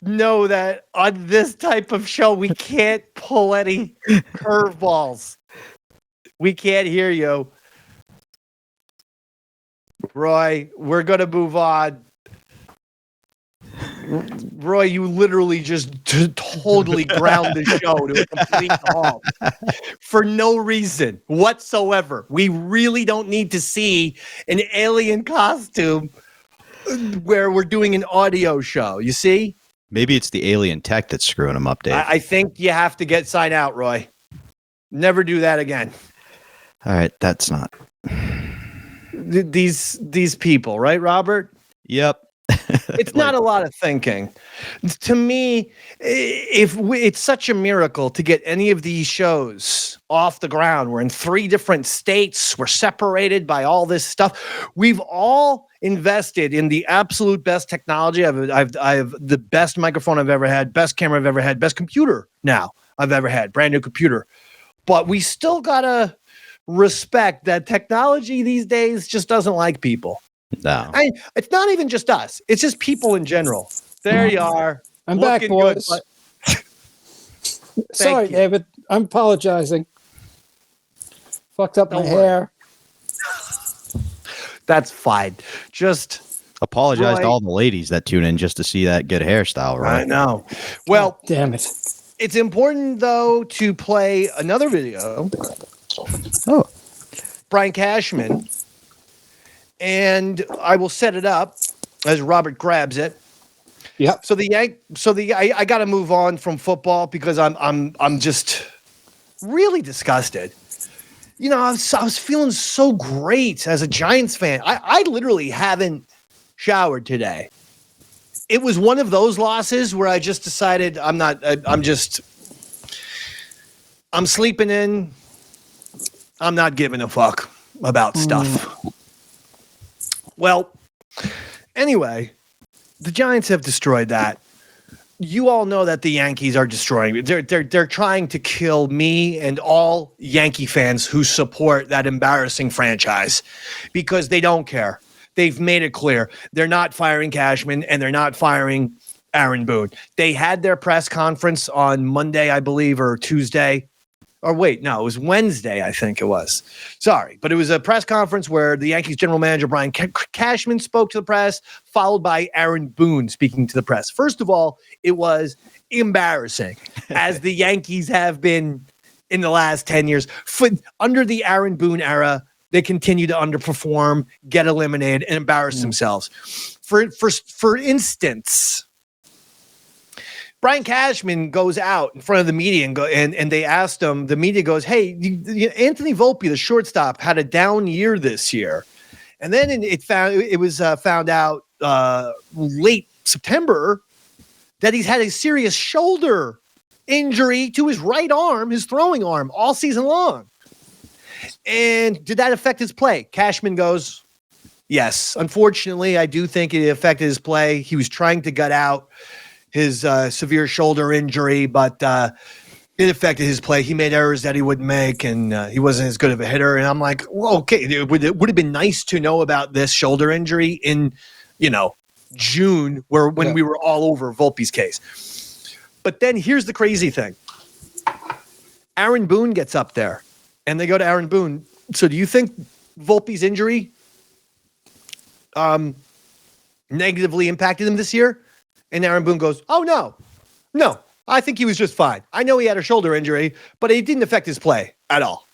know that on this type of show, we can't pull any curveballs. We can't hear you. Roy, we're going to move on. Roy, you literally just totally ground the show to a complete halt for no reason whatsoever. We really don't need to see an alien costume where we're doing an audio show. You see? Maybe it's the alien tech that's screwing him up, Dave. I think you have to sign out, Roy. Never do that again. All right, that's not. These people, right, Robert? Yep. It's not a lot of thinking. To me, it's such a miracle to get any of these shows off the ground. We're in 3 different states. We're separated by all this stuff. We've all invested in the absolute best technology. I've the best microphone I've ever had, best camera I've ever had, best computer now I've ever had, brand new computer. But we still gotta respect that technology these days just doesn't like people. No. It's not even just us. It's just people in general. There you are. I'm back, boys. Sorry, you. David. I'm apologizing. Fucked up my Don't worry. hair. That's fine. Just Apologize Roy, to all the ladies that tune in just to see that good hairstyle, right? I know. Well, Damn it. it's important, though, to play another video. Oh. Brian Cashman. And I will set it up as Robert grabs it. Yep. I got to move on from football because I'm just really disgusted. You know, I was feeling so great as a Giants fan. I literally haven't showered today. It was one of those losses where I just decided I'm sleeping in. I'm not giving a fuck about stuff. Well, anyway, the Giants have destroyed that. You all know that the Yankees are destroying it. They're trying to kill me and all Yankee fans who support that embarrassing franchise because they don't care. They've made it clear. They're not firing Cashman and they're not firing Aaron Boone. They had their press conference on Monday, I believe, or Tuesday. Or wait, no, it was Wednesday, I think it was. Sorry, but it was a press conference where the Yankees general manager, Brian Cashman, spoke to the press, followed by Aaron Boone speaking to the press. First of all, it was embarrassing, as the Yankees have been in the last 10 years. Under the Aaron Boone era, they continue to underperform, get eliminated, and embarrass themselves. For instance, Brian Cashman goes out in front of the media and they asked him, the media goes, hey, Anthony Volpe, the shortstop, had a down year this year. And then it was found out late September that he's had a serious shoulder injury to his right arm, his throwing arm, all season long. And did that affect his play? Cashman goes, yes. Unfortunately, I do think it affected his play. He was trying to gut out his severe shoulder injury, but it affected his play. He made errors that he wouldn't make, and he wasn't as good of a hitter. And I'm like, well, okay, it would have been nice to know about this shoulder injury in, June, when we were all over Volpe's case. But then here's the crazy thing. Aaron Boone gets up there, and they go to Aaron Boone. So do you think Volpe's injury negatively impacted him this year? And Aaron Boone goes, oh, no, I think he was just fine. I know he had a shoulder injury, but it didn't affect his play at all.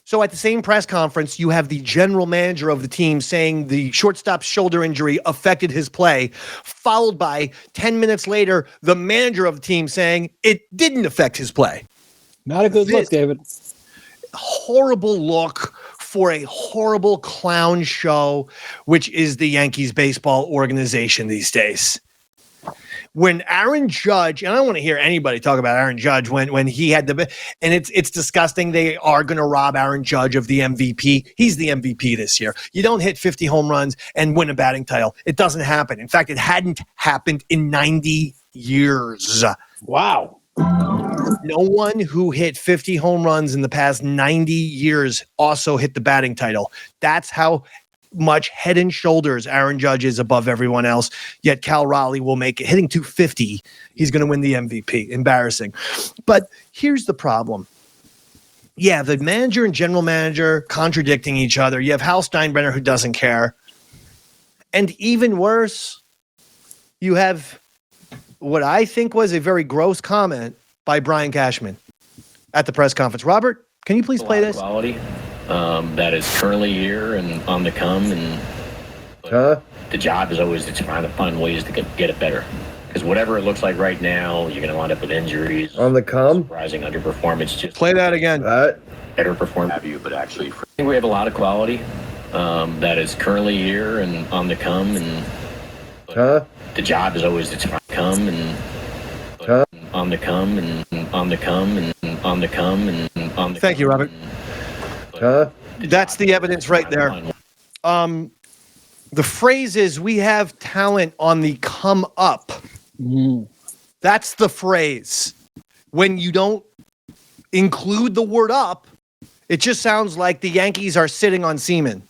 So at the same press conference, you have the general manager of the team saying the shortstop's shoulder injury affected his play, followed by 10 minutes later, the manager of the team saying it didn't affect his play. Not a good look, David. Horrible look for a horrible clown show, which is the Yankees baseball organization these days. when Aaron Judge, and I don't want to hear anybody talk about Aaron Judge when he had and it's disgusting. They are going to rob Aaron Judge of the MVP. He's the MVP this year. You don't hit 50 home runs and win a batting title. It doesn't happen. In fact, it hadn't happened in 90 years. Wow. No one who hit 50 home runs in the past 90 years also hit the batting title. That's how much head and shoulders Aaron Judge is above everyone else, yet Cal Raleigh will make it. Hitting 250, he's going to win the MVP. Embarrassing. But here's the problem. Yeah, the manager and general manager contradicting each other. You have Hal Steinbrenner who doesn't care. And even worse, you have what I think was a very gross comment by Brian Cashman at the press conference. Robert, can you please play this? Quality that is currently here and on the come, and the job is always to try to find ways to get it better. Because whatever it looks like right now, you're going to wind up with injuries. On the come? Surprising underperformance. Just play that again. Better perform. Have you, but actually, I think we have a lot of quality that is currently here and on the come, and the job is always to try to come and on the come and on the come and on the come and on the. Thank you, Robert. That's the evidence right there. The phrase is, we have talent on the come up. That's the phrase. When you don't include the word up, it just sounds like the Yankees are sitting on semen.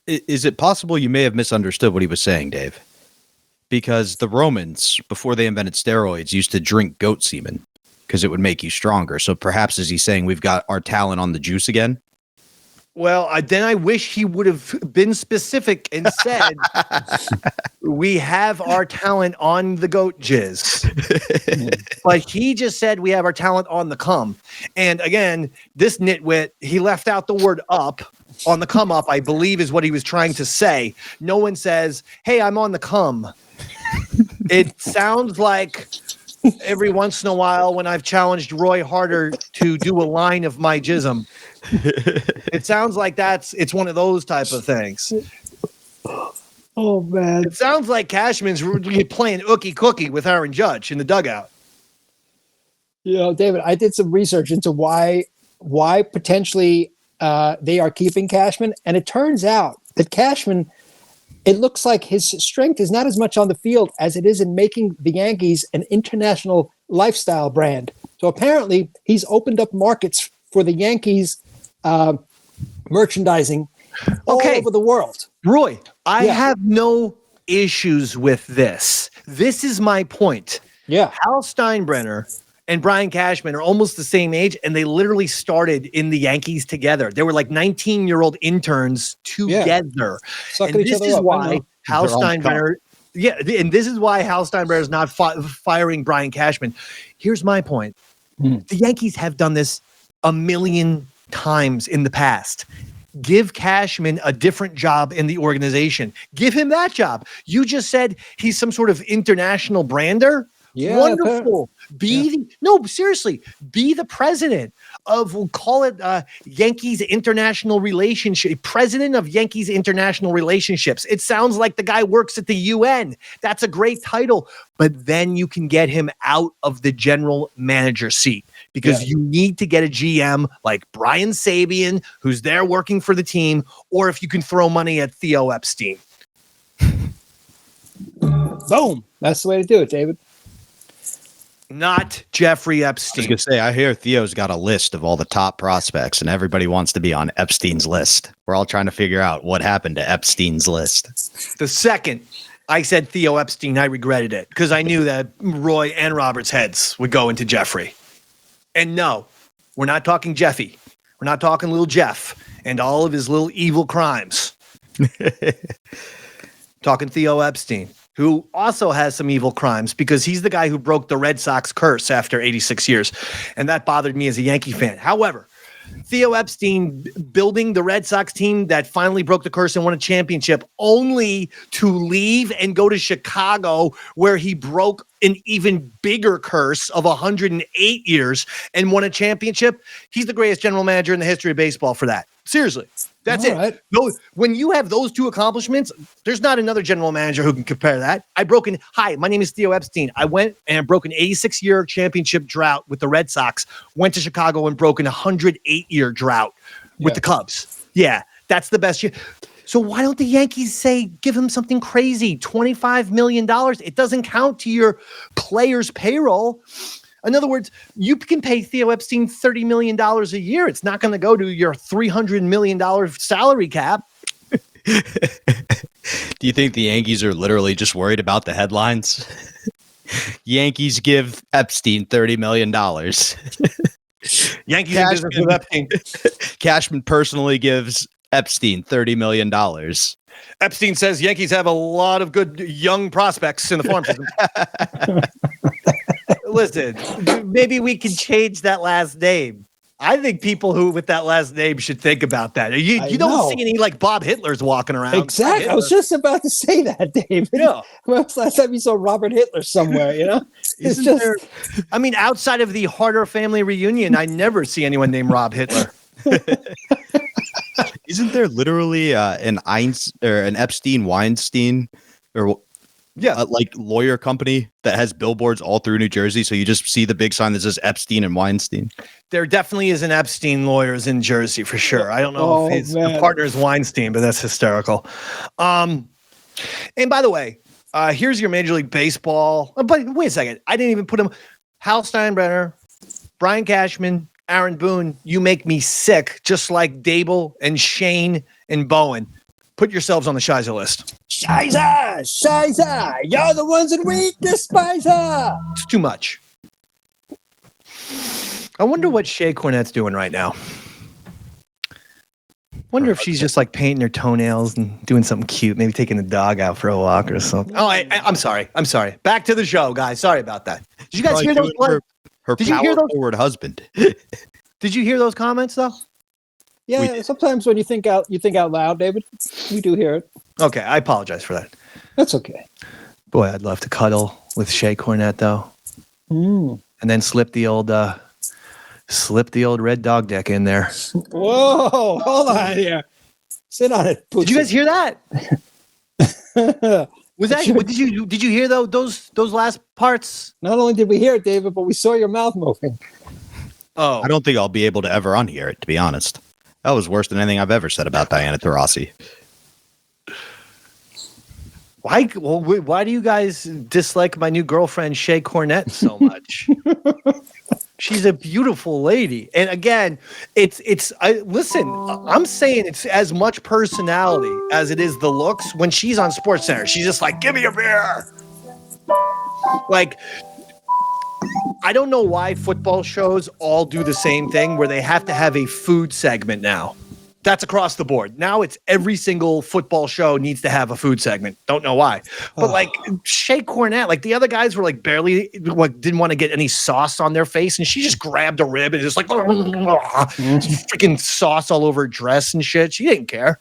Is it possible you may have misunderstood what he was saying, Dave? Because the Romans, before they invented steroids, used to drink goat semen because it would make you stronger. So perhaps is he saying we've got our talent on the juice again? Well, then I wish he would have been specific and said, we have our talent on the goat jizz. But he just said we have our talent on the come. And again, this nitwit, he left out the word up. On the come up, I believe, is what he was trying to say. No one says, hey, I'm on the come. It sounds like every once in a while when I've challenged Roy Harder to do a line of my jism, it sounds like it's one of those type of things. Oh, man. It sounds like Cashman's playing ookie cookie with Aaron Judge in the dugout. You know, David, I did some research into why potentially they are keeping Cashman, and it turns out that Cashman, it looks like his strength is not as much on the field as it is in making the Yankees an international lifestyle brand. So apparently he's opened up markets for the Yankees merchandising all over the world. Roy, I have no issues with this. This is my point. Yeah. Hal Steinbrenner and Brian Cashman are almost the same age, and they literally started in the Yankees together. They were like 19-year-old interns together. And this is why Hal Steinbrenner, and this is why Hal Steinbrenner is not firing Brian Cashman. Here's my point. The Yankees have done this a million times in the past. Give Cashman a different job in the organization. Give him that job. You just said he's some sort of international brander. Yeah, wonderful. Seriously, be the president of, we'll call it Yankees International Relationship, president of Yankees International Relationships. It sounds like the guy works at the UN. That's a great title, but then you can get him out of the general manager seat because you need to get a GM like Brian Sabian, who's there working for the team, or if you can throw money at Theo Epstein. Boom. That's the way to do it, David. Not Jeffrey Epstein. I was going to say, I hear Theo's got a list of all the top prospects, and everybody wants to be on Epstein's list. We're all trying to figure out what happened to Epstein's list. The second I said Theo Epstein, I regretted it because I knew that Roy and Robert's heads would go into Jeffrey. And no, we're not talking Jeffy. We're not talking little Jeff and all of his little evil crimes. Talking Theo Epstein, who also has some evil crimes because he's the guy who broke the Red Sox curse after 86 years. And that bothered me as a Yankee fan. However, Theo Epstein building the Red Sox team that finally broke the curse and won a championship only to leave and go to Chicago where he broke an even bigger curse of 108 years and won a championship. He's the greatest general manager in the history of baseball for that. Seriously. That's All it. right. When you have those two accomplishments, there's not another general manager who can compare that. Hi, my name is Theo Epstein. I went and broke an 86-year championship drought with the Red Sox, went to Chicago and broke an 108-year drought with the Cubs. Yeah, that's the best year. So why don't the Yankees say, give him something crazy, $25 million? It doesn't count to your player's payroll. In other words, you can pay Theo Epstein $30 million a year. It's not going to go to your $300 million salary cap. Do you think the Yankees are literally just worried about the headlines? Yankees give Epstein $30 million. Yankees in business with Epstein. Cashman personally gives Epstein $30 million. Epstein says Yankees have a lot of good young prospects in the farm system. Listen, maybe we can change that last name. I think people who with that last name should think about that. You don't see any like Bob Hitlers walking around. Exactly. I was just about to say that, David. Yeah. When was the last time you saw Robert Hitler somewhere, you know? It's just I mean, outside of the Harder family reunion, I never see anyone named Rob Hitler. Isn't there literally an Epstein Weinstein or like lawyer company that has billboards all through New Jersey? So you just see the big sign that says Epstein and Weinstein. There definitely is an Epstein lawyers in Jersey for sure. I don't know if his partner is Weinstein, but that's hysterical. And by the way, here's your Major League Baseball. But wait a second, I didn't even put him. Hal Steinbrenner, Brian Cashman, Aaron Boone, you make me sick, just like Daboll and Shane and Bowen. Put yourselves on the Shizer list. Shizer, you're the ones that we despise her. It's too much. I wonder what Shae Cornette's doing right now. Wonder if she's just like painting her toenails and doing something cute, maybe taking the dog out for a walk or something. Oh, I'm sorry. Back to the show, guys. Sorry about that. Did you guys hear those? Did you hear those? Forward husband. Did you hear those comments though? Yeah, sometimes when you think out loud, David, we do hear it. Okay, I apologize for that. That's okay. Boy, I'd love to cuddle with Shae Cornette though, and then slip the old red dog deck in there. Whoa, hold on here. Sit on it. Did you guys hear that? Was that? Did you hear those last parts? Not only did we hear it, David, but we saw your mouth moving. Oh, I don't think I'll be able to ever unhear it, to be honest. That was worse than anything I've ever said about Diana Taurasi. Why? Well, why do you guys dislike my new girlfriend Shae Cornette so much? She's a beautiful lady, and again, listen. I'm saying it's as much personality as it is the looks. When she's on SportsCenter, she's just like, "Give me a beer." Like, I don't know why football shows all do the same thing, where they have to have a food segment now. That's across the board. Now it's every single football show needs to have a food segment. Don't know why. But like Shae Cornette, like the other guys were like barely didn't want to get any sauce on their face. And she just grabbed a rib and just like freaking sauce all over her dress and shit. She didn't care.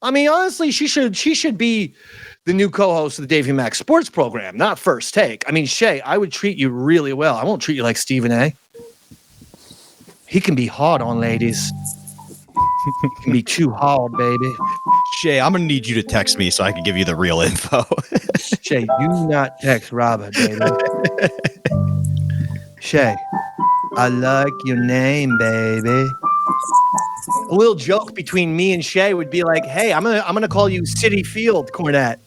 I mean, honestly, she should be the new co-host of the Davey Mac Sports Program, not First Take. I mean, Shae, I would treat you really well. I won't treat you like Stephen A. He can be hard on ladies. He can be too hard, baby. Shae, I'm going to need you to text me so I can give you the real info. Shae, do not text Robert, baby. Shae, I like your name, baby. A little joke between me and Shae would be like, hey, I'm gonna call you City Field Cornette.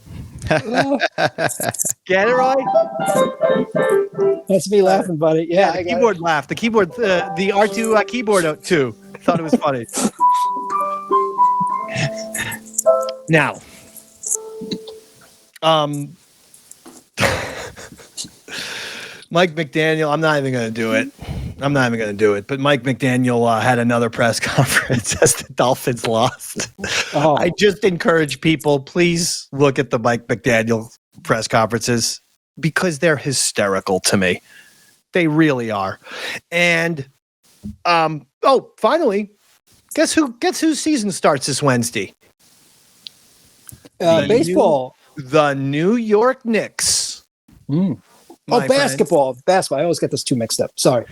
Get it right? That's me laughing, buddy. Yeah, the keyboard laughed. The keyboard, the R2 keyboard too. Thought it was funny. Now, Mike McDaniel, I'm not even going to do it. But Mike McDaniel had another press conference as the Dolphins lost. Oh. I just encourage people, please look at the Mike McDaniel press conferences because they're hysterical to me. They really are. And finally, guess whose season starts this Wednesday? Baseball. The New York Knicks. Basketball. Basketball. I always get those two mixed up. Sorry.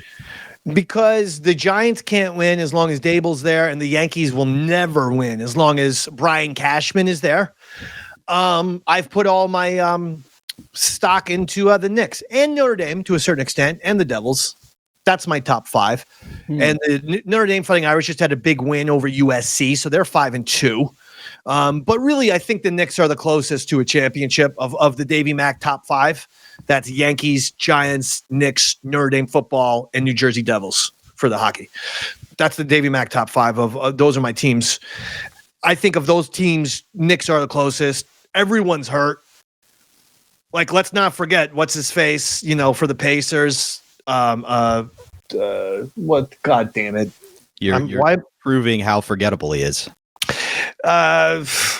Because the Giants can't win as long as Daboll's there, and the Yankees will never win as long as Brian Cashman is there. I've put all my stock into the Knicks and Notre Dame to a certain extent, and the Devils. That's my top 5. And the Notre Dame Fighting Irish just had a big win over USC, so they're 5-2. But really, I think the Knicks are the closest to a championship of the Davey Mac top 5. That's Yankees, Giants, Knicks, Notre Dame football, and New Jersey Devils for the hockey. That's the Davey Mac top 5 of those are my teams. I think of those teams, Knicks are the closest. Everyone's hurt. Like, let's not forget what's his face, for the Pacers. God damn it. You're proving how forgettable he is.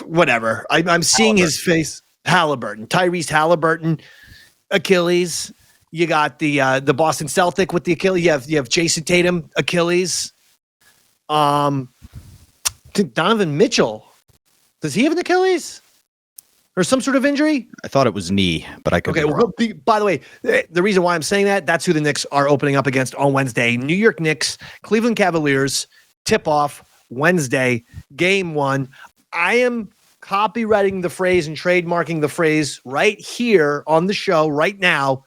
Whatever. I'm seeing his face. Tyrese Halliburton, Achilles. You got the Boston Celtic with the Achilles. You have Jason Tatum, Achilles. Donovan Mitchell. Does he have an Achilles? Or some sort of injury? I thought it was knee, but I could be wrong. By the way, the reason why I'm saying that's who the Knicks are opening up against on Wednesday. New York Knicks, Cleveland Cavaliers, tip-off Wednesday, game 1. I am copywriting the phrase and trademarking the phrase right here on the show right now,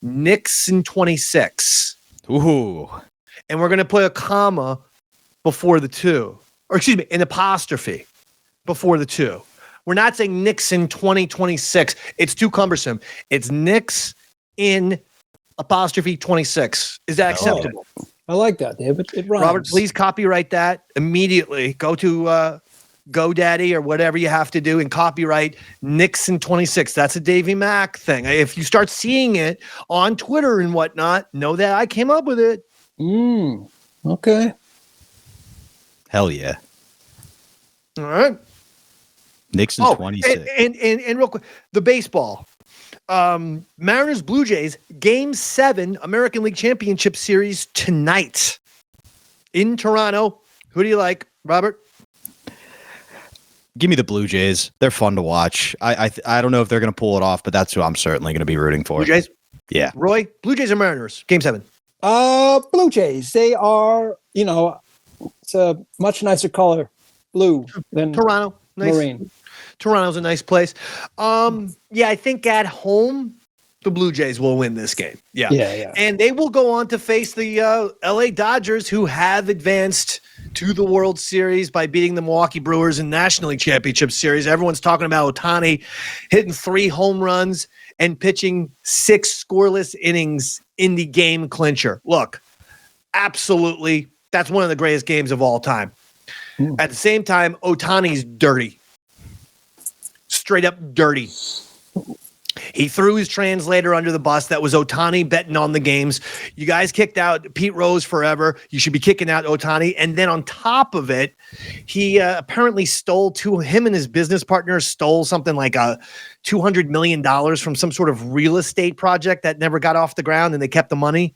Knicks in 26. Ooh. And we're going to put a comma before the 2. Or excuse me, an apostrophe before the 2. We're not saying Knicks in 2026. It's too cumbersome. It's Knicks in apostrophe 26. Is that acceptable? I like that, David. It rhymes. Robert, please copyright that immediately. Go to GoDaddy or whatever you have to do and copyright Knicks in 26. That's a Davey Mac thing. If you start seeing it on Twitter and whatnot, know that I came up with it. Okay. Hell yeah. All right. Knicks in 26. And real quick, the baseball. Mariners Blue Jays Game 7 American League Championship Series tonight in Toronto. Who do you like, Robert? Give me the Blue Jays. They're fun to watch. I don't know if they're going to pull it off, but that's who I'm certainly going to be rooting for. Blue Jays? Yeah. Roy, Blue Jays or Mariners? Game 7. Blue Jays. They are, it's a much nicer color, blue, than Toronto. Nice. marine. Toronto's a nice place. I think at home, the Blue Jays will win this game. Yeah. And they will go on to face the LA Dodgers, who have advanced to the World Series by beating the Milwaukee Brewers in National League Championship Series. Everyone's talking about Ohtani hitting 3 home runs and pitching 6 scoreless innings in the game clincher. Look, absolutely, that's one of the greatest games of all time. At the same time, Ohtani's dirty. Straight up dirty. He threw his translator under the bus. That was Ohtani betting on the games. You guys kicked out Pete Rose forever. You should be kicking out Ohtani. And then on top of it, he apparently him and his business partners stole something like $200 million from some sort of real estate project that never got off the ground, and they kept the money.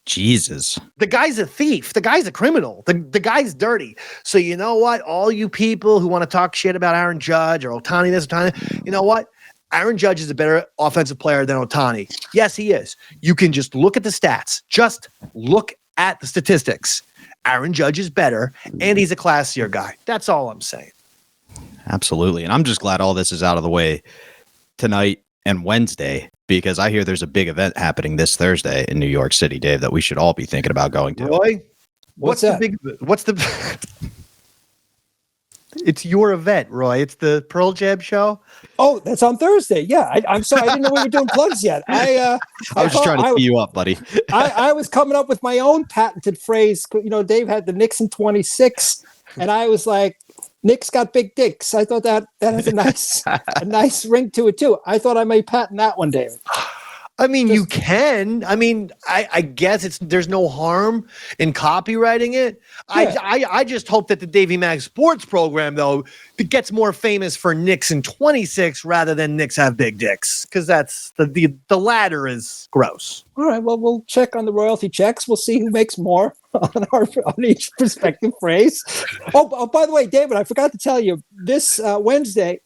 Jesus. The guy's a thief. The guy's a criminal. The guy's dirty. So you know what? All you people who want to talk shit about Aaron Judge or Ohtani this, Ohtani, you know what? Aaron Judge is a better offensive player than Ohtani. Yes, he is. You can just look at the stats. Just look at the statistics. Aaron Judge is better, and he's a classier guy. That's all I'm saying. Absolutely. And I'm just glad all this is out of the way tonight and Wednesday, because I hear there's a big event happening this Thursday in New York City, Dave, that we should all be thinking about going to. Roy, What's that? It's your event, Roy. It's the Pearl Jam show. Oh, that's on Thursday. Yeah, I'm sorry. I didn't know we were doing plugs yet. I was just trying to tee you up, buddy. I was coming up with my own patented phrase. Dave had the Knicks in 26, and I was like, Knicks got big dicks. I thought that has a nice ring to it too. I thought I may patent that one, David. I mean, you can. I mean, I guess there's no harm in copywriting it. Yeah. I just hope that the Davey Mac Sports Program, though, gets more famous for Knicks in 26 rather than Knicks have big dicks, because that's the latter is gross. All right. Well, we'll check on the royalty checks. We'll see who makes more on each respective phrase. Oh, by the way, David, I forgot to tell you this Thursday,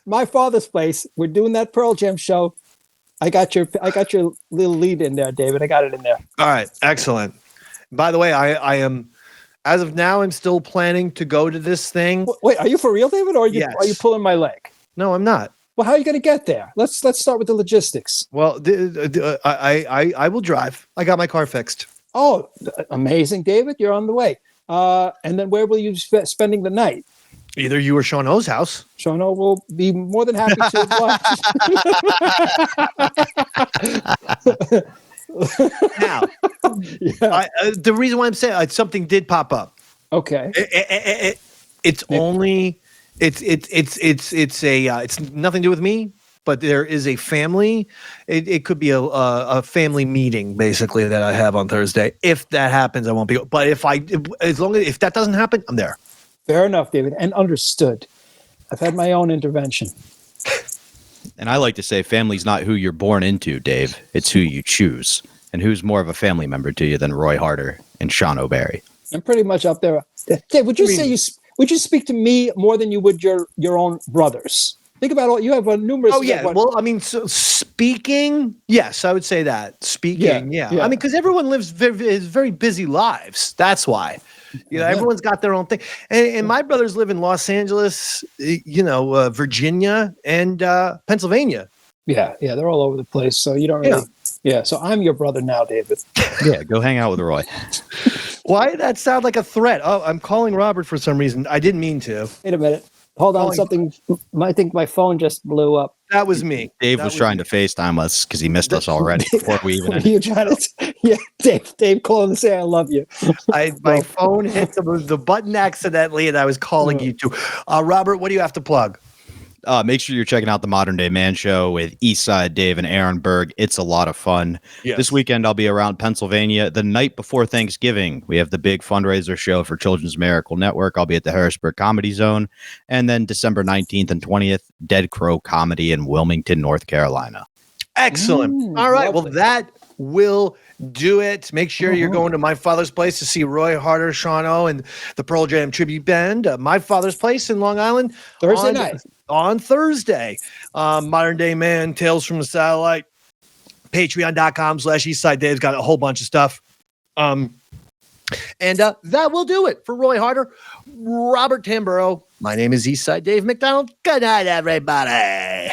my father's place. We're doing that Pearl Jam show. I got your little lead in there, David. I got it in there. All right, excellent. By the way, I am, as of now, I'm still planning to go to this thing. Wait, are you for real, David, or are you pulling my leg? No, I'm not. Well, how are you going to get there? Let's start with the logistics. Well, I will drive. I got my car fixed. Oh, amazing, David! You're on the way. And then where will you be spending the night? Either you or Sean O's house. Sean O will be more than happy to oblige. Now, the reason why I'm saying something did pop up. Okay. It's only it's nothing to do with me, but there is a family. It could be a family meeting basically that I have on Thursday. If that happens, I won't be. But if that doesn't happen, I'm there. Fair enough, David, and understood. I've had my own intervention. And I like to say family's not who you're born into, Dave. It's who you choose. And who's more of a family member to you than Roy Harder and Sean O'Barry? I'm pretty much up there. Dave, would you speak to me more than you would your own brothers? Think about all you have numerous. Oh yeah, well, I mean, so speaking, yes, I would say that speaking, yeah. I mean, because everyone lives very busy lives. That's why. Everyone's got their own thing. And my brothers live in Los Angeles, Virginia, and Pennsylvania. Yeah, they're all over the place. So you don't really. Yeah, so I'm your brother now, David. Yeah, go hang out with Roy. Why did that sound like a threat? Oh, I'm calling Robert for some reason. I didn't mean to. Wait a minute. Hold on, something. I think my phone just blew up. That was me. Dave was trying to FaceTime us because he missed us already before we even. You trying to? Yeah, Dave calling to say I love you. My phone hit the button accidentally, and I was calling you too. Robert, what do you have to plug? Make sure you're checking out the Modern Day Man Show with Eastside Dave and Aaron Berg. It's a lot of fun. Yes. This weekend, I'll be around Pennsylvania. The night before Thanksgiving, we have the big fundraiser show for Children's Miracle Network. I'll be at the Harrisburg Comedy Zone. And then December 19th and 20th, Dead Crow Comedy in Wilmington, North Carolina. Excellent. All right. Well, that will do it. Make sure you're going to My Father's Place to see Roy Harder, Sean O, and the Pearl Jam Tribute Band. My Father's Place in Long Island. Thursday night. On Thursday. Modern Day Man, Tales from the Satellite, patreon.com/Eastside Dave's got a whole bunch of stuff. And that will do it for Roy Harder, Robert Tamburo. My name is Eastside Dave McDonald. Good night, everybody.